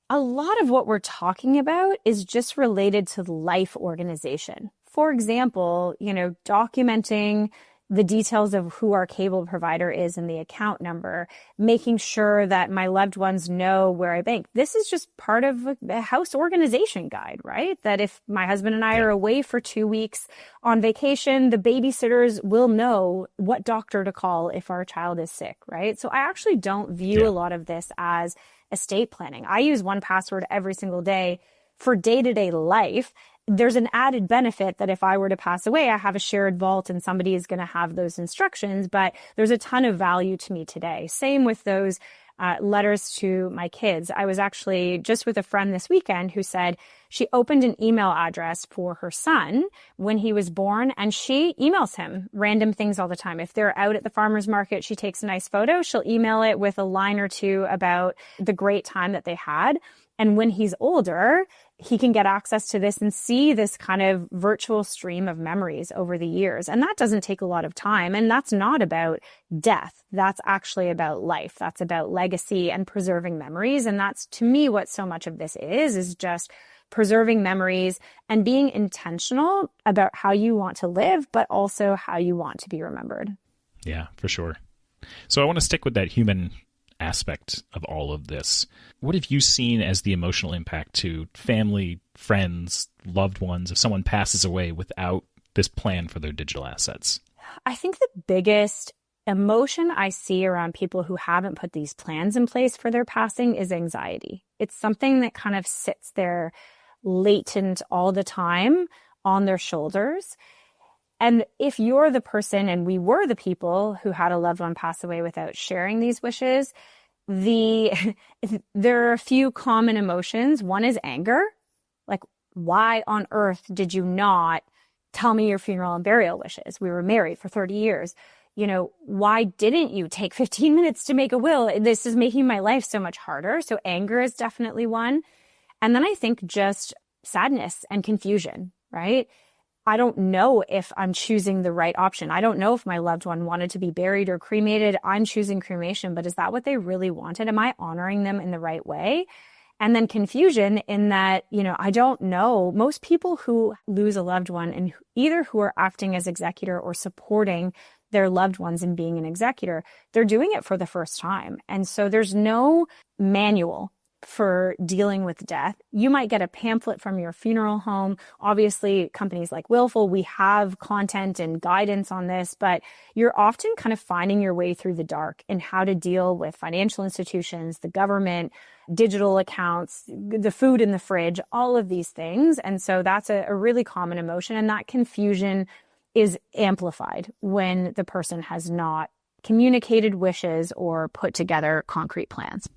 a lot of what we're talking about is just related to life organization. For example, documenting the details of who our cable provider is and the account number, making sure that my loved ones know where I bank. This is just part of a house organization guide, right? That if my husband and I are away for 2 weeks on vacation, the babysitters will know what doctor to call if our child is sick, right? So I actually don't view a lot of this as estate planning. I use 1Password every single day for day-to-day life. There's an added benefit that if I were to pass away, I have a shared vault and somebody is going to have those instructions, but there's a ton of value to me today. Same with those letters to my kids. I was actually just with a friend this weekend who said she opened an email address for her son when he was born, and she emails him random things all the time. If they're out at the farmer's market, she takes a nice photo, she'll email it with a line or two about the great time that they had. And when he's older, he can get access to this and see this kind of virtual stream of memories over the years. And that doesn't take a lot of time. And that's not about death. That's actually about life. That's about legacy and preserving memories. And that's, to me, what so much of this is just preserving memories and being intentional about how you want to live, but also how you want to be remembered. Yeah, for sure. So I want to stick with that human aspect of all of this. What have you seen as the emotional impact to family, friends, loved ones if someone passes away without this plan for their digital assets? I think the biggest emotion I see around people who haven't put these plans in place for their passing is anxiety. It's something that kind of sits there latent all the time on their shoulders. And if you're the person, and we were the people who had a loved one pass away without sharing these wishes, there are a few common emotions. One is anger. Like, why on earth did you not tell me your funeral and burial wishes? We were married for 30 years. Why didn't you take 15 minutes to make a will? This is making my life so much harder. So anger is definitely one. And then I think just sadness and confusion, right? I don't know if I'm choosing the right option. I don't know if my loved one wanted to be buried or cremated. I'm choosing cremation, but is that what they really wanted? Am I honoring them in the right way? And then confusion in that, I don't know. Most people who lose a loved one and either who are acting as executor or supporting their loved ones in being an executor, they're doing it for the first time. And so there's no manual for dealing with death. You might get a pamphlet from your funeral home. Obviously, companies like Willful, we have content and guidance on this, but you're often kind of finding your way through the dark in how to deal with financial institutions, the government, digital accounts, the food in the fridge, all of these things. And so that's a really common emotion. And that confusion is amplified when the person has not communicated wishes or put together concrete plans.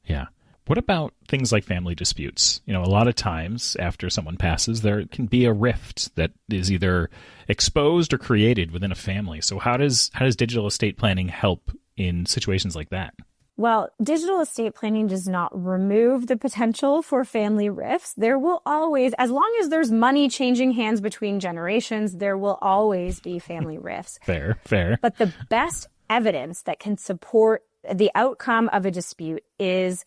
Yeah. What about things like family disputes? A lot of times after someone passes, there can be a rift that is either exposed or created within a family. So how does digital estate planning help in situations like that? Well, digital estate planning does not remove the potential for family rifts. There will always, as long as there's money changing hands between generations, there will always be family rifts. Fair. But the best evidence that can support the outcome of a dispute is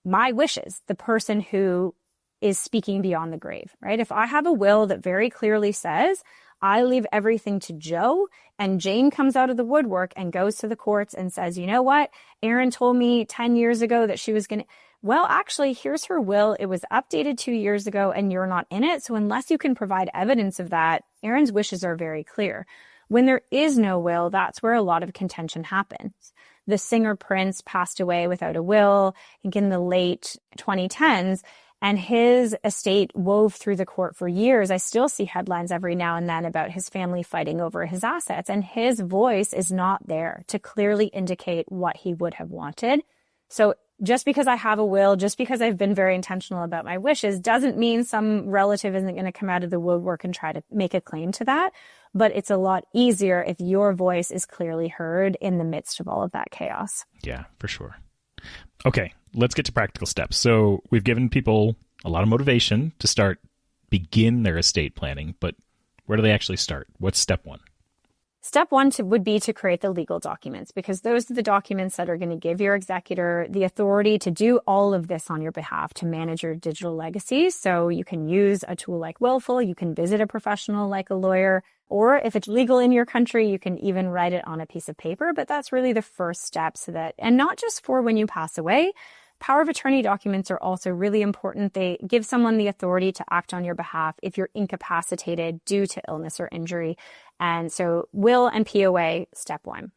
my wishes, the person who is speaking beyond the grave, right? If I have a will that very clearly says, I leave everything to Joe, and Jane comes out of the woodwork and goes to the courts and says, you know what? Erin told me 10 years ago that she was going to, well, actually, here's her will. It was updated 2 years ago and you're not in it. So unless you can provide evidence of that, Erin's wishes are very clear. When there is no will, that's where a lot of contention happens. The singer Prince passed away without a will, I think in the late 2010s, and his estate wove through the court for years. I still see headlines every now and then about his family fighting over his assets, and his voice is not there to clearly indicate what he would have wanted. So just because I have a will, just because I've been very intentional about my wishes, doesn't mean some relative isn't going to come out of the woodwork and try to make a claim to that. But it's a lot easier if your voice is clearly heard in the midst of all of that chaos. Yeah, for sure. Okay, let's get to practical steps. So we've given people a lot of motivation to begin their estate planning, but where do they actually start? What's step one? Step one would be to create the legal documents, because those are the documents that are going to give your executor the authority to do all of this on your behalf, to manage your digital legacy. So you can use a tool like Willful, you can visit a professional like a lawyer, or if it's legal in your country, you can even write it on a piece of paper. But that's really the first step, and not just for when you pass away. Power of attorney documents are also really important. They give someone the authority to act on your behalf if you're incapacitated due to illness or injury. And so will and POA, step one.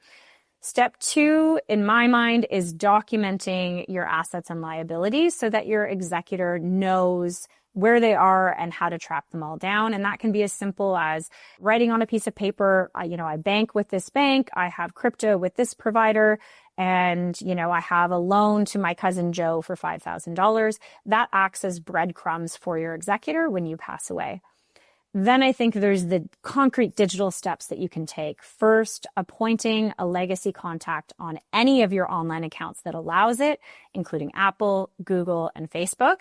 Step two, in my mind, is documenting your assets and liabilities so that your executor knows where they are and how to track them all down. And that can be as simple as writing on a piece of paper, I bank with this bank, I have crypto with this provider, and, I have a loan to my cousin Joe for $5,000. That acts as breadcrumbs for your executor when you pass away. Then I think there's the concrete digital steps that you can take. First, appointing a legacy contact on any of your online accounts that allows it, including Apple, Google, and Facebook.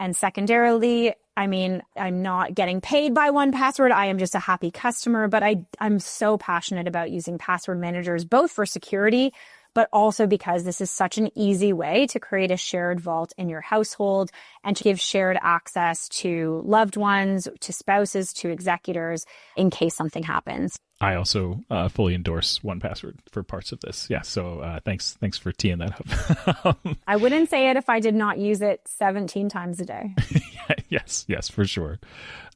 And secondarily, I'm not getting paid by 1Password. I am just a happy customer, but I'm so passionate about using password managers, both for security, but also because this is such an easy way to create a shared vault in your household and to give shared access to loved ones, to spouses, to executors in case something happens. I also fully endorse 1Password for parts of this. Yeah, so thanks for teeing that up. I wouldn't say it if I did not use it 17 times a day. Yes, for sure.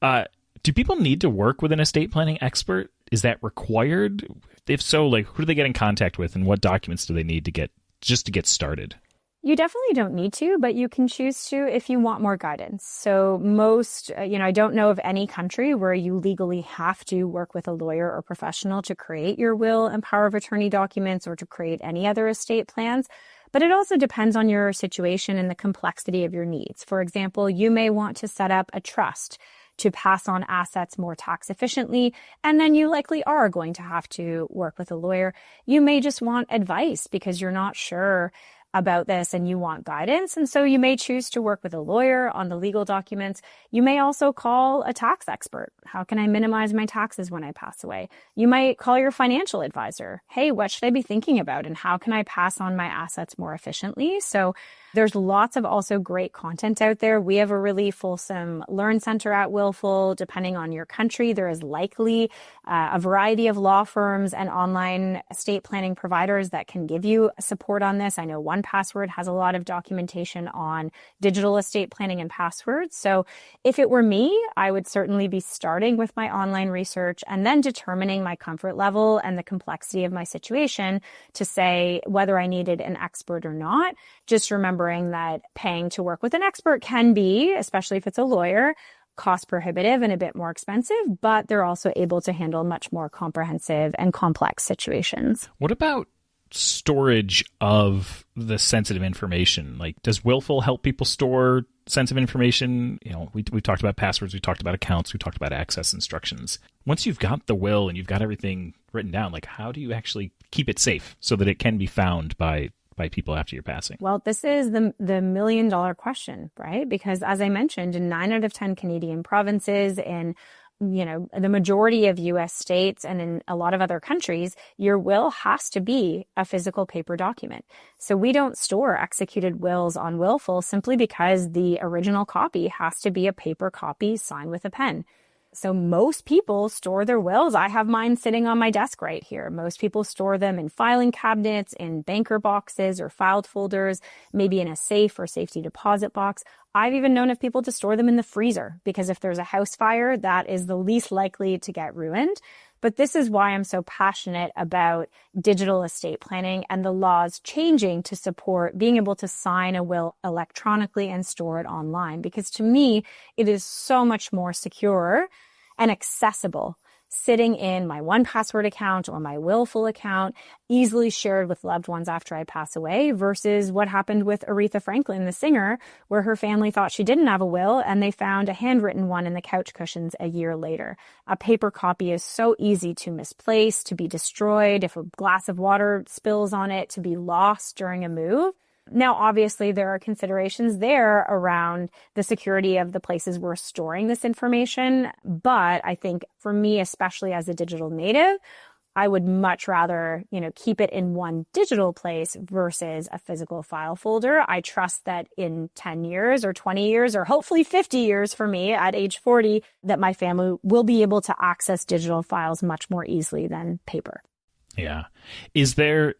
Do people need to work with an estate planning expert? Is that required? If so, who do they get in contact with, and what documents do they need to get started? You definitely don't need to, but you can choose to if you want more guidance. So most, I don't know of any country where you legally have to work with a lawyer or professional to create your will and power of attorney documents or to create any other estate plans. But it also depends on your situation and the complexity of your needs. For example, you may want to set up a trust to pass on assets more tax efficiently, and then you likely are going to have to work with a lawyer. You may just want advice because you're not sure about this and you want guidance. And so you may choose to work with a lawyer on the legal documents. You may also call a tax expert. How can I minimize my taxes when I pass away? You might call your financial advisor. Hey, what should I be thinking about? And how can I pass on my assets more efficiently? So There's lots of also great content out there. We have a really fulsome Learn Center at Willful. Depending on your country, there is likely a variety of law firms and online estate planning providers that can give you support on this. I know 1Password has a lot of documentation on digital estate planning and passwords. So if it were me, I would certainly be starting with my online research and then determining my comfort level and the complexity of my situation to say whether I needed an expert or not. Just remembering that paying to work with an expert can be, especially if it's a lawyer, cost prohibitive and a bit more expensive, but they're also able to handle much more comprehensive and complex situations. What about storage of the sensitive information? Like, does Willful help people store sensitive information? You know, we've talked about passwords, we talked about accounts, we talked about access instructions. Once you've got the will and you've got everything written down, like, how do you actually keep it safe so that it can be found by people after your passing? Well, this is the million-dollar question, right? Because as I mentioned, in 9 out of 10 Canadian provinces, in the majority of U.S. states and in a lot of other countries, your will has to be a physical paper document. So we don't store executed wills on Willful simply because the original copy has to be a paper copy signed with a pen. So most people store their wills. I have mine sitting on my desk right here. Most people store them in filing cabinets, in banker boxes or filed folders, maybe in a safe or safety deposit box. I've even known of people to store them in the freezer because if there's a house fire, that is the least likely to get ruined. But this is why I'm so passionate about digital estate planning and the laws changing to support being able to sign a will electronically and store it online. Because to me, it is so much more secure and accessible sitting in my 1Password account or my Willful account, easily shared with loved ones after I pass away, versus what happened with Aretha Franklin, the singer, where her family thought she didn't have a will and they found a handwritten one in the couch cushions a year later. A paper copy is so easy to misplace, to be destroyed, if a glass of water spills on it, to be lost during a move. Now, obviously, there are considerations there around the security of the places we're storing this information. But I think for me, especially as a digital native, I would much rather, keep it in one digital place versus a physical file folder. I trust that in 10 years or 20 years or hopefully 50 years for me at age 40, that my family will be able to access digital files much more easily than paper. Yeah. Is there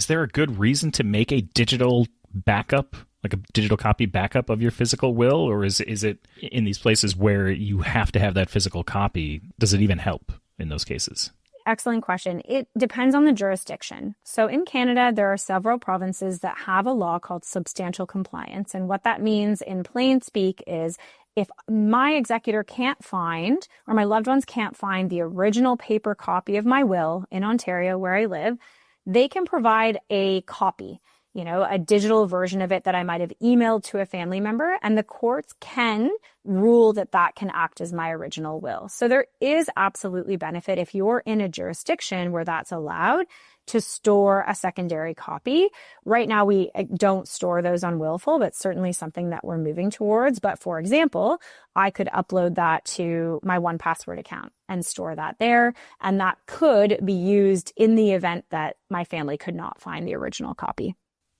a good reason to make a digital backup, like a digital copy backup of your physical will? Or is it in these places where you have to have that physical copy, does it even help in those cases? Excellent question. It depends on the jurisdiction. So in Canada, there are several provinces that have a law called substantial compliance. And what that means in plain speak is if my executor can't find, or my loved ones can't find the original paper copy of my will in Ontario where I live, they can provide a copy, a digital version of it that I might have emailed to a family member, and the courts can rule that can act as my original will. So there is absolutely benefit if you're in a jurisdiction where that's allowed to store a secondary copy. Right now, we don't store those on Willful, but certainly something that we're moving towards. But for example, I could upload that to my 1Password account and store that there. And that could be used in the event that my family could not find the original copy.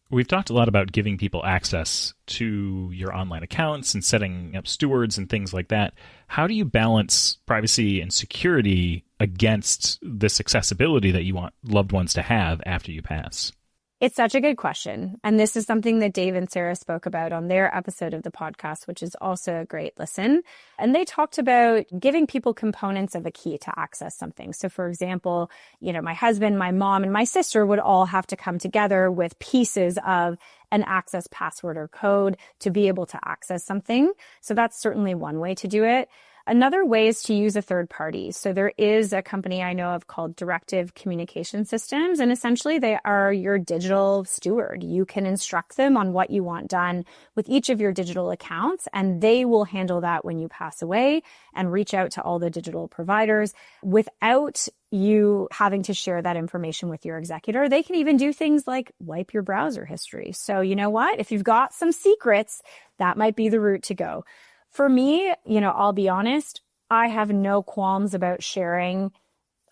We've talked a lot about giving people access to your online accounts and setting up stewards and things like that. How do you balance privacy and security against this accessibility that you want loved ones to have after you pass? It's such a good question. And this is something that Dave and Sarah spoke about on their episode of the podcast, which is also a great listen. And they talked about giving people components of a key to access something. So for example, my husband, my mom, and my sister would all have to come together with pieces of an access password or code to be able to access something. So that's certainly one way to do it. Another way is to use a third party. So there is a company I know of called Directive Communication Systems, and essentially they are your digital steward. You can instruct them on what you want done with each of your digital accounts, and they will handle that when you pass away and reach out to all the digital providers without you having to share that information with your executor. They can even do things like wipe your browser history. So you know what? If you've got some secrets, that might be the route to go. For me, I'll be honest, I have no qualms about sharing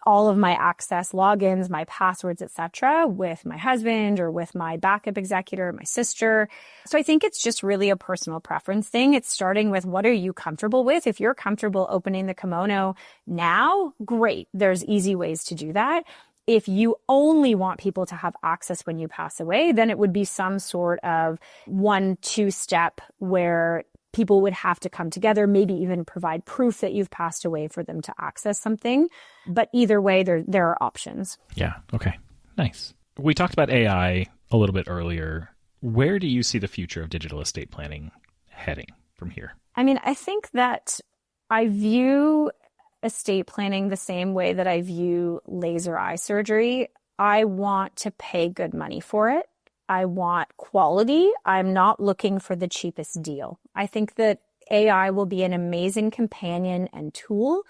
all of my access logins, my passwords, etc., with my husband or with my backup executor, my sister. So I think it's just really a personal preference thing. It's starting with what are you comfortable with? If you're comfortable opening the kimono now, great. There's easy ways to do that. If you only want people to have access when you pass away, then it would be some sort of 1-2 step where people would have to come together, maybe even provide proof that you've passed away for them to access something. But either way, there are options. Yeah. Okay. Nice. We talked about AI a little bit earlier. Where do you see the future of digital estate planning heading from here? I mean, I think that I view estate planning the same way that I view laser eye surgery. I want to pay good money for it. I want quality. I'm not looking for the cheapest deal. I think that AI will be an amazing companion and tool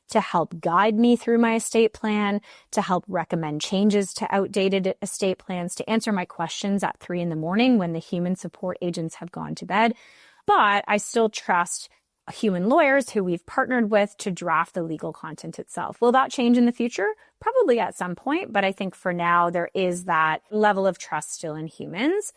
to help guide me through my estate plan, to help recommend changes to outdated estate plans, to answer my questions at 3 a.m. when the human support agents have gone to bed. But I still trust human lawyers who we've partnered with to draft the legal content itself. Will that change in the future? Probably at some point, but I think for now there is that level of trust still in humans.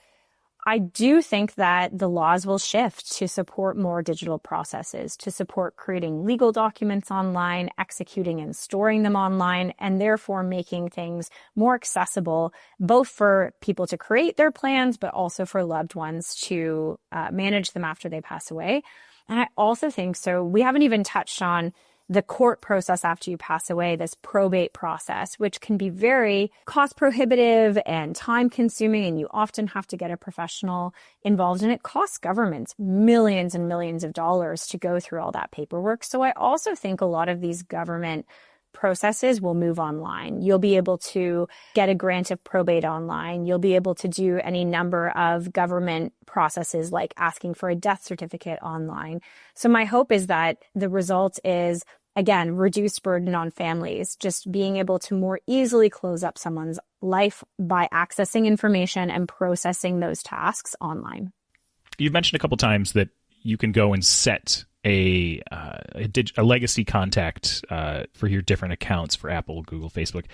I do think that the laws will shift to support more digital processes, to support creating legal documents online, executing and storing them online, and therefore making things more accessible, both for people to create their plans, but also for loved ones to manage them after they pass away. And I also think, so we haven't even touched on the court process after you pass away, this probate process, which can be very cost prohibitive and time consuming, and you often have to get a professional involved, and it costs governments millions and millions of dollars to go through all that paperwork. So I also think a lot of these government processes will move online. You'll be able to get a grant of probate online. You'll be able to do any number of government processes like asking for a death certificate online. So my hope is that the result is, again, reduced burden on families, just being able to more easily close up someone's life by accessing information and processing those tasks online. You've mentioned a couple times that you can go and set a legacy contact for your different accounts for Apple, Google, Facebook.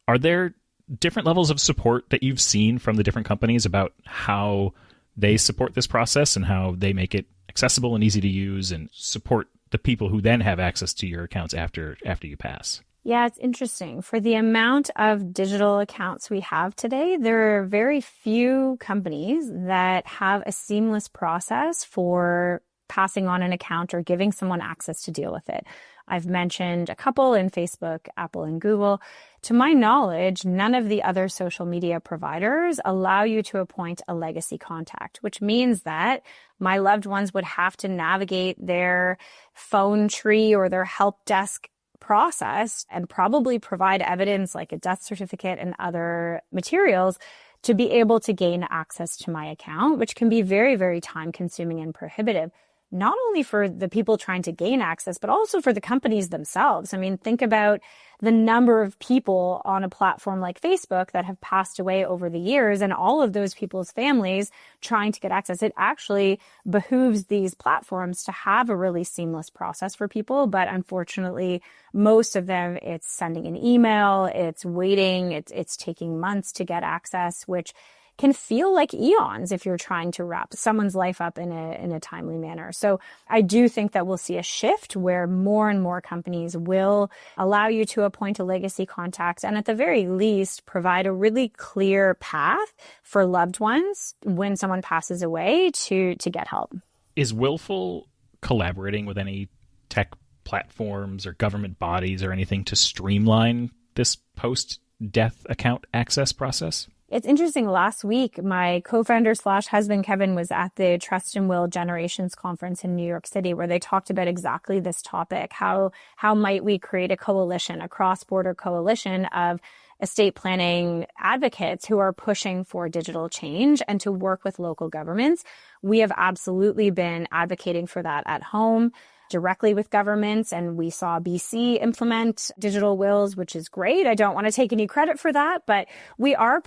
Are there different levels of support that you've seen from the different companies about how they support this process and how they make it accessible and easy to use and support the people who then have access to your accounts after you pass? Yeah, it's interesting. For the amount of digital accounts we have today, there are very few companies that have a seamless process for passing on an account or giving someone access to deal with it. I've mentioned a couple in Facebook, Apple, and Google. To my knowledge, none of the other social media providers allow you to appoint a legacy contact, which means that my loved ones would have to navigate their phone tree or their help desk process and probably provide evidence like a death certificate and other materials to be able to gain access to my account, which can be very, very time consuming and prohibitive. Not only for the people trying to gain access, but also for the companies themselves. I mean, think about the number of people on a platform like Facebook that have passed away over the years and all of those people's families trying to get access. It actually behooves these platforms to have a really seamless process for people. But unfortunately, most of them, it's sending an email, it's waiting, it's taking months to get access, which can feel like eons if you're trying to wrap someone's life up in a timely manner. So I do think that we'll see a shift where more and more companies will allow you to appoint a legacy contact and at the very least provide a really clear path for loved ones when someone passes away to get help. Is Willful collaborating with any tech platforms or government bodies or anything to streamline this post-death account access process? It's interesting. Last week, my co-founder / husband, Kevin, was at the Trust and Will Generations Conference in New York City, where they talked about exactly this topic. How might we create a coalition, a cross-border coalition of estate planning advocates who are pushing for digital change and to work with local governments? We have absolutely been advocating for that at home. directly with governments. And we saw BC implement digital wills, which is great. I don't want to take any credit for that, but we are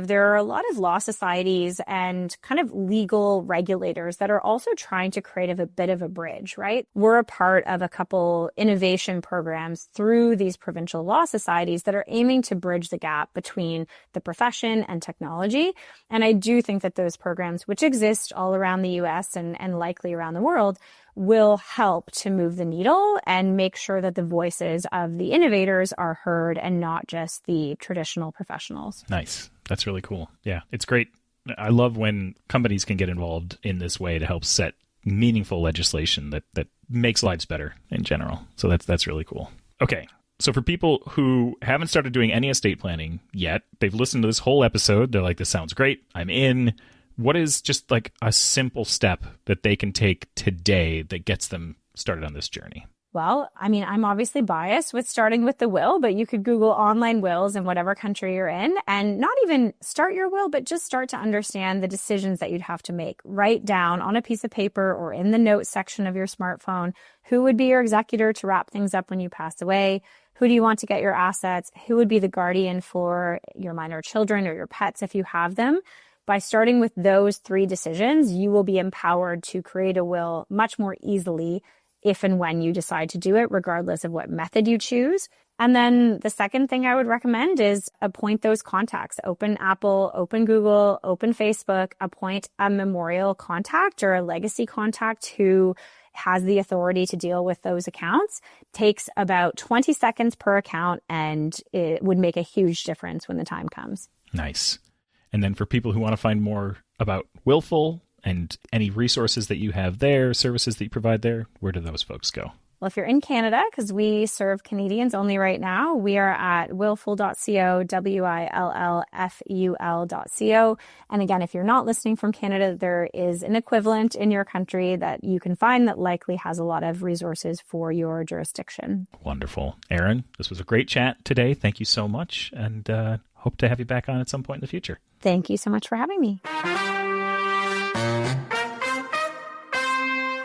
there are a lot of law societies and kind of legal regulators that are also trying to create a bit of a bridge, right? We're a part of a couple innovation programs through these provincial law societies that are aiming to bridge the gap between the profession and technology. And I do think that those programs, which exist all around the US and likely around the world, will help to move the needle and make sure that the voices of the innovators are heard and not just the traditional professionals. Nice. That's really cool. Yeah, it's great. I love when companies can get involved in this way to help set meaningful legislation that makes lives better in general. So that's really cool. Okay. So for people who haven't started doing any estate planning yet, they've listened to this whole episode. They're like, this sounds great. I'm in. What is just like a simple step that they can take today that gets them started on this journey? Well, I mean, I'm obviously biased with starting with the will, but you could Google online wills in whatever country you're in and not even start your will, but just start to understand the decisions that you'd have to make. Write down on a piece of paper or in the notes section of your smartphone, who would be your executor to wrap things up when you pass away? Who do you want to get your assets? Who would be the guardian for your minor children or your pets if you have them? By starting with those 3 decisions, you will be empowered to create a will much more easily if and when you decide to do it, regardless of what method you choose. And then the second thing I would recommend is appoint those contacts. Open Apple, open Google, open Facebook, appoint a memorial contact or a legacy contact who has the authority to deal with those accounts. Takes about 20 seconds per account, and it would make a huge difference when the time comes. Nice. And then for people who want to find more about Willful and any resources that you have there, services that you provide there, where do those folks go? Well, if you're in Canada, because we serve Canadians only right now, we are at willful.co, willful.co. And again, if you're not listening from Canada, there is an equivalent in your country that you can find that likely has a lot of resources for your jurisdiction. Wonderful. Erin, this was a great chat today. Thank you so much. And hope to have you back on at some point in the future. Thank you so much for having me.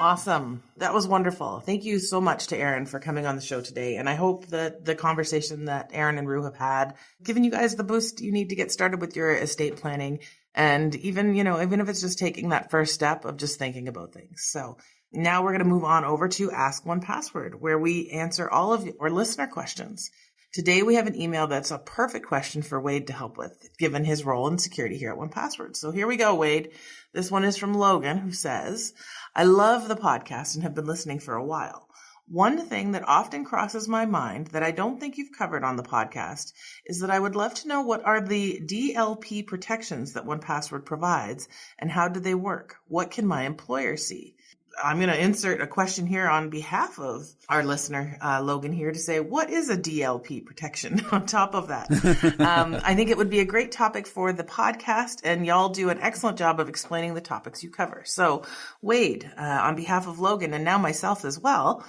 Awesome. That was wonderful. Thank you so much to Erin for coming on the show today. And I hope that the conversation that Erin and Roo have had, given you guys the boost you need to get started with your estate planning. And even if it's just taking that first step of just thinking about things. So now we're going to move on over to Ask 1Password, where we answer all of our listener questions. Today, we have an email that's a perfect question for Wade to help with, given his role in security here at 1Password. So here we go, Wade. This one is from Logan, who says, I love the podcast and have been listening for a while. One thing that often crosses my mind that I don't think you've covered on the podcast is that I would love to know what are the DLP protections that 1Password provides and how do they work? What can my employer see? I'm going to insert a question here on behalf of our listener, Logan, here to say, what is a DLP protection on top of that? I think it would be a great topic for the podcast, and y'all do an excellent job of explaining the topics you cover. So, Wade, on behalf of Logan and now myself as well,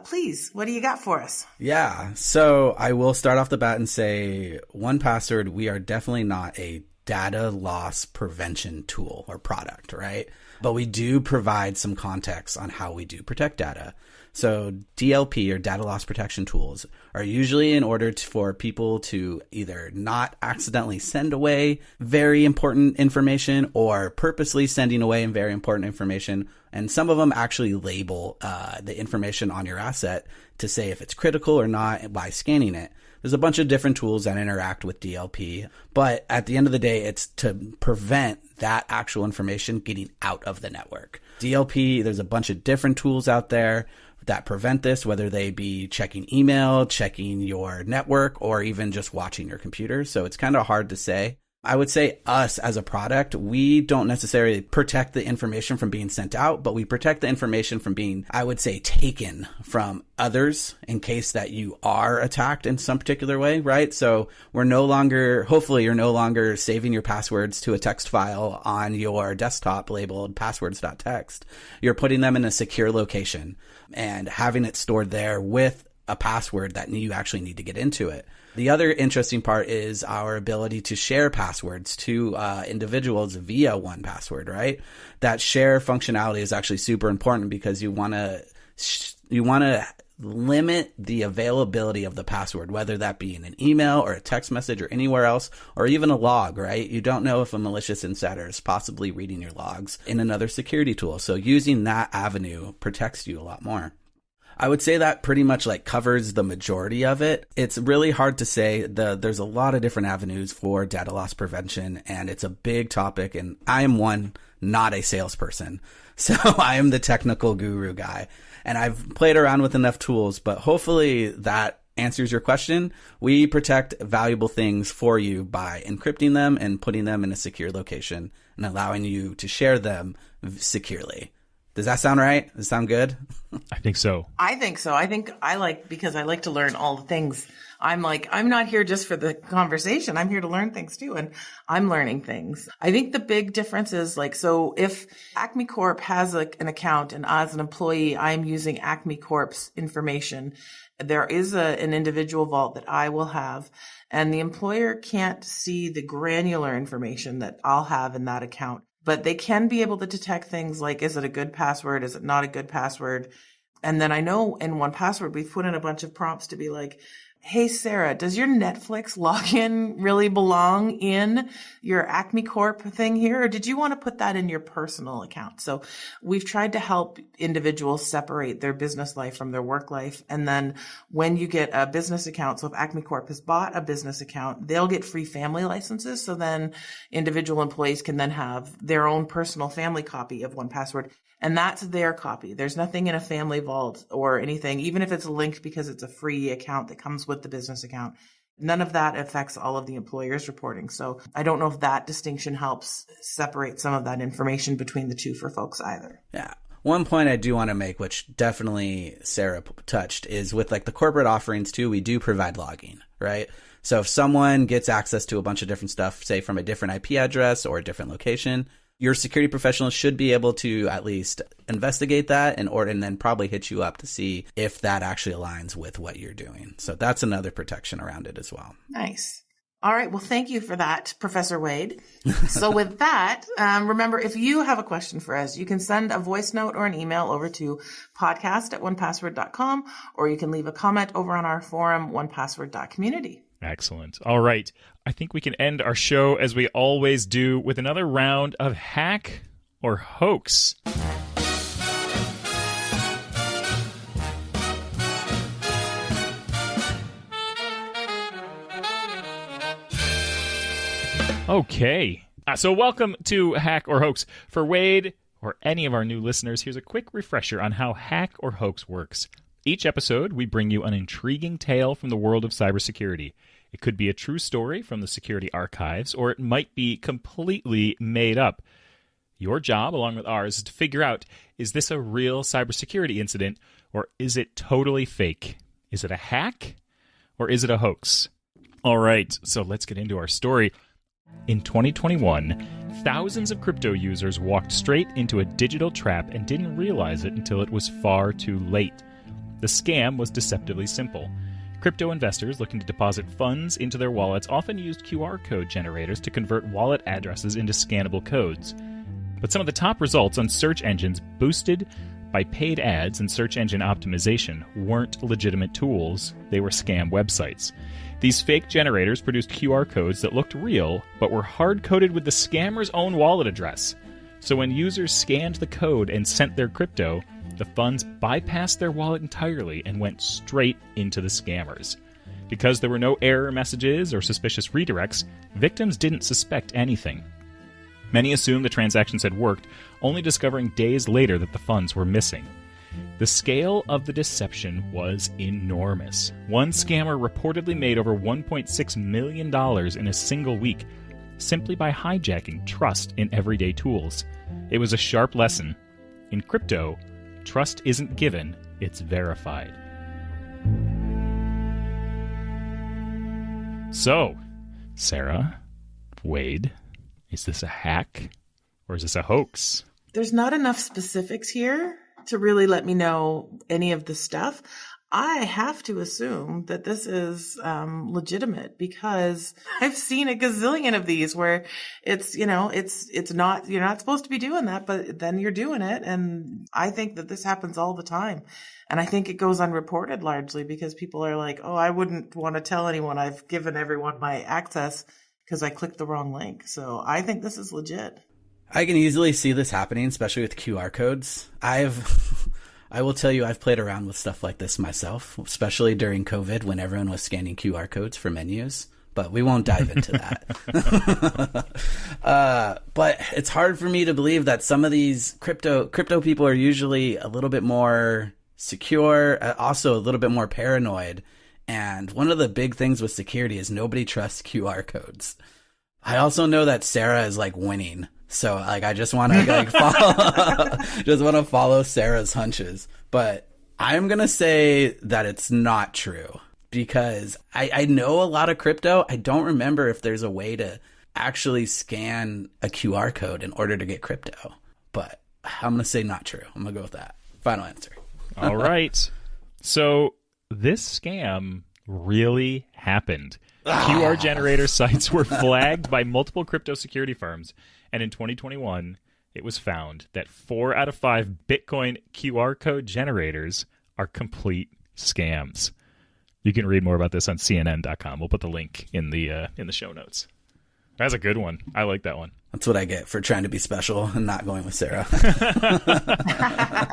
please, what do you got for us? Yeah, so I will start off the bat and say 1Password, we are definitely not a data loss prevention tool or product, right? But we do provide some context on how we do protect data. So DLP, or data loss protection tools, are usually in order for people to either not accidentally send away very important information or purposely sending away very important information. And some of them actually label the information on your asset to say if it's critical or not by scanning it. There's a bunch of different tools that interact with DLP, but at the end of the day, it's to prevent that actual information getting out of the network. DLP, there's a bunch of different tools out there that prevent this, whether they be checking email, checking your network, or even just watching your computer. So it's kind of hard to say. I would say us as a product, we don't necessarily protect the information from being sent out, but we protect the information from being, I would say, taken from others in case that you are attacked in some particular way, right? So hopefully you're no longer saving your passwords to a text file on your desktop labeled passwords.txt. You're putting them in a secure location and having it stored there with a password that you actually need to get into it. The other interesting part is our ability to share passwords to individuals via 1Password, right? That share functionality is actually super important because you want to You want to limit the availability of the password, whether that be in an email or a text message or anywhere else, or even a log, right? You don't know if a malicious insider is possibly reading your logs in another security tool. So using that avenue protects you a lot more. I would say that pretty much like covers the majority of it. It's really hard to say. There's a lot of different avenues for data loss prevention, and it's a big topic. And I am one, not a salesperson. So I am the technical guru guy, and I've played around with enough tools, but hopefully that answers your question. We protect valuable things for you by encrypting them and putting them in a secure location and allowing you to share them securely. Does that sound right? Does it sound good? I think so. I think so. Because I like to learn all the things. I'm not here just for the conversation. I'm here to learn things too. And I'm learning things. I think the big difference is so if Acme Corp has an account and as an employee, I'm using Acme Corp's information, there is an individual vault that I will have, and the employer can't see the granular information that I'll have in that account. But they can be able to detect things like, is it a good password? Is it not a good password? And then I know in 1Password, we've put in a bunch of prompts to be like, hey, Sarah, does your Netflix login really belong in your Acme Corp thing here? Or did you want to put that in your personal account? So we've tried to help individuals separate their business life from their work life. And then when you get a business account, so if Acme Corp has bought a business account, they'll get free family licenses. So then individual employees can then have their own personal family copy of 1Password. And that's their copy. There's nothing in a family vault or anything, even if it's linked because it's a free account that comes with the business account. None of that affects all of the employer's reporting. So I don't know if that distinction helps separate some of that information between the two for folks either. Yeah. One point I do want to make, which definitely Sarah touched, is with the corporate offerings too, we do provide logging, right? So if someone gets access to a bunch of different stuff, say from a different IP address or a different location, your security professional should be able to at least investigate that and then probably hit you up to see if that actually aligns with what you're doing. So that's another protection around it as well. Nice. All right. Well, thank you for that, Professor Wade. So with that, remember, if you have a question for us, you can send a voice note or an email over to podcast@onepassword.com, or you can leave a comment over on our forum, onepassword.community. Excellent. All right. I think we can end our show as we always do with another round of Hack or Hoax. Okay. So welcome to Hack or Hoax. For Wade or any of our new listeners, here's a quick refresher on how Hack or Hoax works. Each episode, we bring you an intriguing tale from the world of cybersecurity. It could be a true story from the security archives, or it might be completely made up. Your job, along with ours, is to figure out, is this a real cybersecurity incident, or is it totally fake? Is it a hack, or is it a hoax? All right, so let's get into our story. In 2021, thousands of crypto users walked straight into a digital trap and didn't realize it until it was far too late. The scam was deceptively simple. Crypto investors looking to deposit funds into their wallets often used QR code generators to convert wallet addresses into scannable codes. But some of the top results on search engines boosted by paid ads and search engine optimization weren't legitimate tools, they were scam websites. These fake generators produced QR codes that looked real, but were hard-coded with the scammer's own wallet address. So when users scanned the code and sent their crypto, the funds bypassed their wallet entirely and went straight into the scammers. Because there were no error messages or suspicious redirects, victims didn't suspect anything. Many assumed the transactions had worked, only discovering days later that the funds were missing. The scale of the deception was enormous. One scammer reportedly made over $1.6 million in a single week, simply by hijacking trust in everyday tools. It was a sharp lesson. In crypto, trust isn't given, it's verified. So, Sarah, Wade, is this a hack or is this a hoax? There's not enough specifics here to really let me know any of the stuff. I have to assume that this is legitimate because I've seen a gazillion of these where it's, it's not, you're not supposed to be doing that, but then you're doing it. And I think that this happens all the time. And I think it goes unreported largely because people are like, oh, I wouldn't want to tell anyone I've given everyone my access because I clicked the wrong link. So I think this is legit. I can easily see this happening, especially with QR codes. I will tell you, I've played around with stuff like this myself, especially during COVID when everyone was scanning QR codes for menus, but we won't dive into that. But it's hard for me to believe that some of these crypto people are usually a little bit more secure, also a little bit more paranoid. And one of the big things with security is nobody trusts QR codes. I also know that Sarah is like winning. So like, I just want to follow Sarah's hunches, but I'm going to say that it's not true because I know a lot of crypto. I don't remember if there's a way to actually scan a QR code in order to get crypto, but I'm going to say not true. I'm going to go with that. Final answer. All right. So this scam really happened. QR generator sites were flagged by multiple crypto security firms. And in 2021, it was found that 4 out of 5 Bitcoin QR code generators are complete scams. You can read more about this on CNN.com. We'll put the link in the show notes. That's a good one. I like that one. That's what I get for trying to be special and not going with Sarah.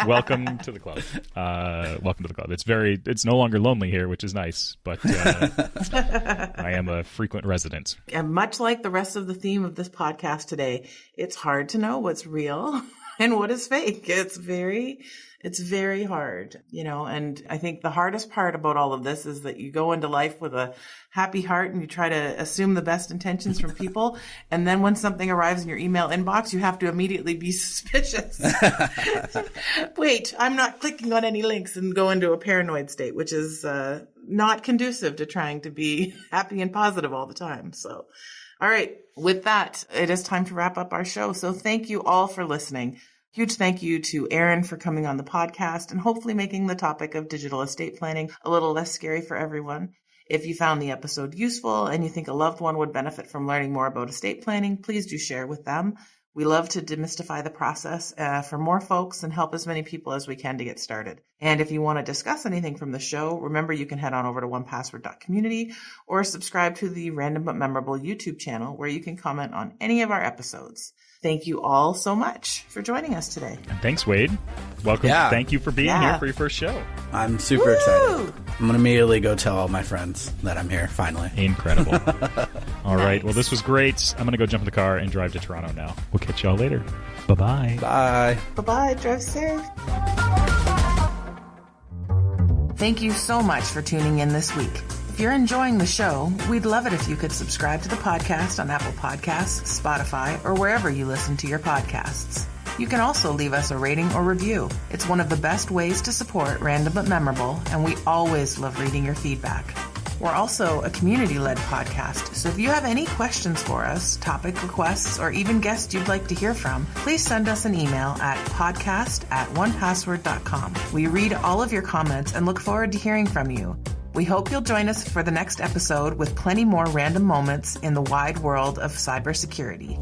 Welcome to the club. Welcome to the club. It's no longer lonely here, which is nice, but I am a frequent resident. And much like the rest of the theme of this podcast today, it's hard to know what's real and what is fake. It's very hard, and I think the hardest part about all of this is that you go into life with a happy heart and you try to assume the best intentions from people. And then when something arrives in your email inbox, you have to immediately be suspicious. Wait, I'm not clicking on any links and go into a paranoid state, which is not conducive to trying to be happy and positive all the time. So, all right, with that, it is time to wrap up our show. So thank you all for listening. Huge thank you to Erin for coming on the podcast and hopefully making the topic of digital estate planning a little less scary for everyone. If you found the episode useful and you think a loved one would benefit from learning more about estate planning, please do share with them. We love to demystify the process for more folks and help as many people as we can to get started. And if you want to discuss anything from the show, remember you can head on over to onepassword.community or subscribe to the Random But Memorable YouTube channel where you can comment on any of our episodes. Thank you all so much for joining us today. And thanks, Wade. Welcome. Yeah. Thank you for being here for your first show. I'm super excited. I'm going to immediately go tell all my friends that I'm here, finally. Incredible. All right. Well, this was great. I'm going to go jump in the car and drive to Toronto now. We'll catch y'all later. Bye-bye. Bye. Bye-bye. Drive safe. Thank you so much for tuning in this week. If you're enjoying the show, we'd love it if you could subscribe to the podcast on Apple Podcasts, Spotify, or wherever you listen to your podcasts. You can also leave us a rating or review. It's one of the best ways to support Random But Memorable, and we always love reading your feedback. We're also a community-led podcast, so if you have any questions for us, topic requests, or even guests you'd like to hear from, please send us an email at podcast@onepassword.com. We read all of your comments and look forward to hearing from you. We hope you'll join us for the next episode with plenty more random moments in the wide world of cybersecurity.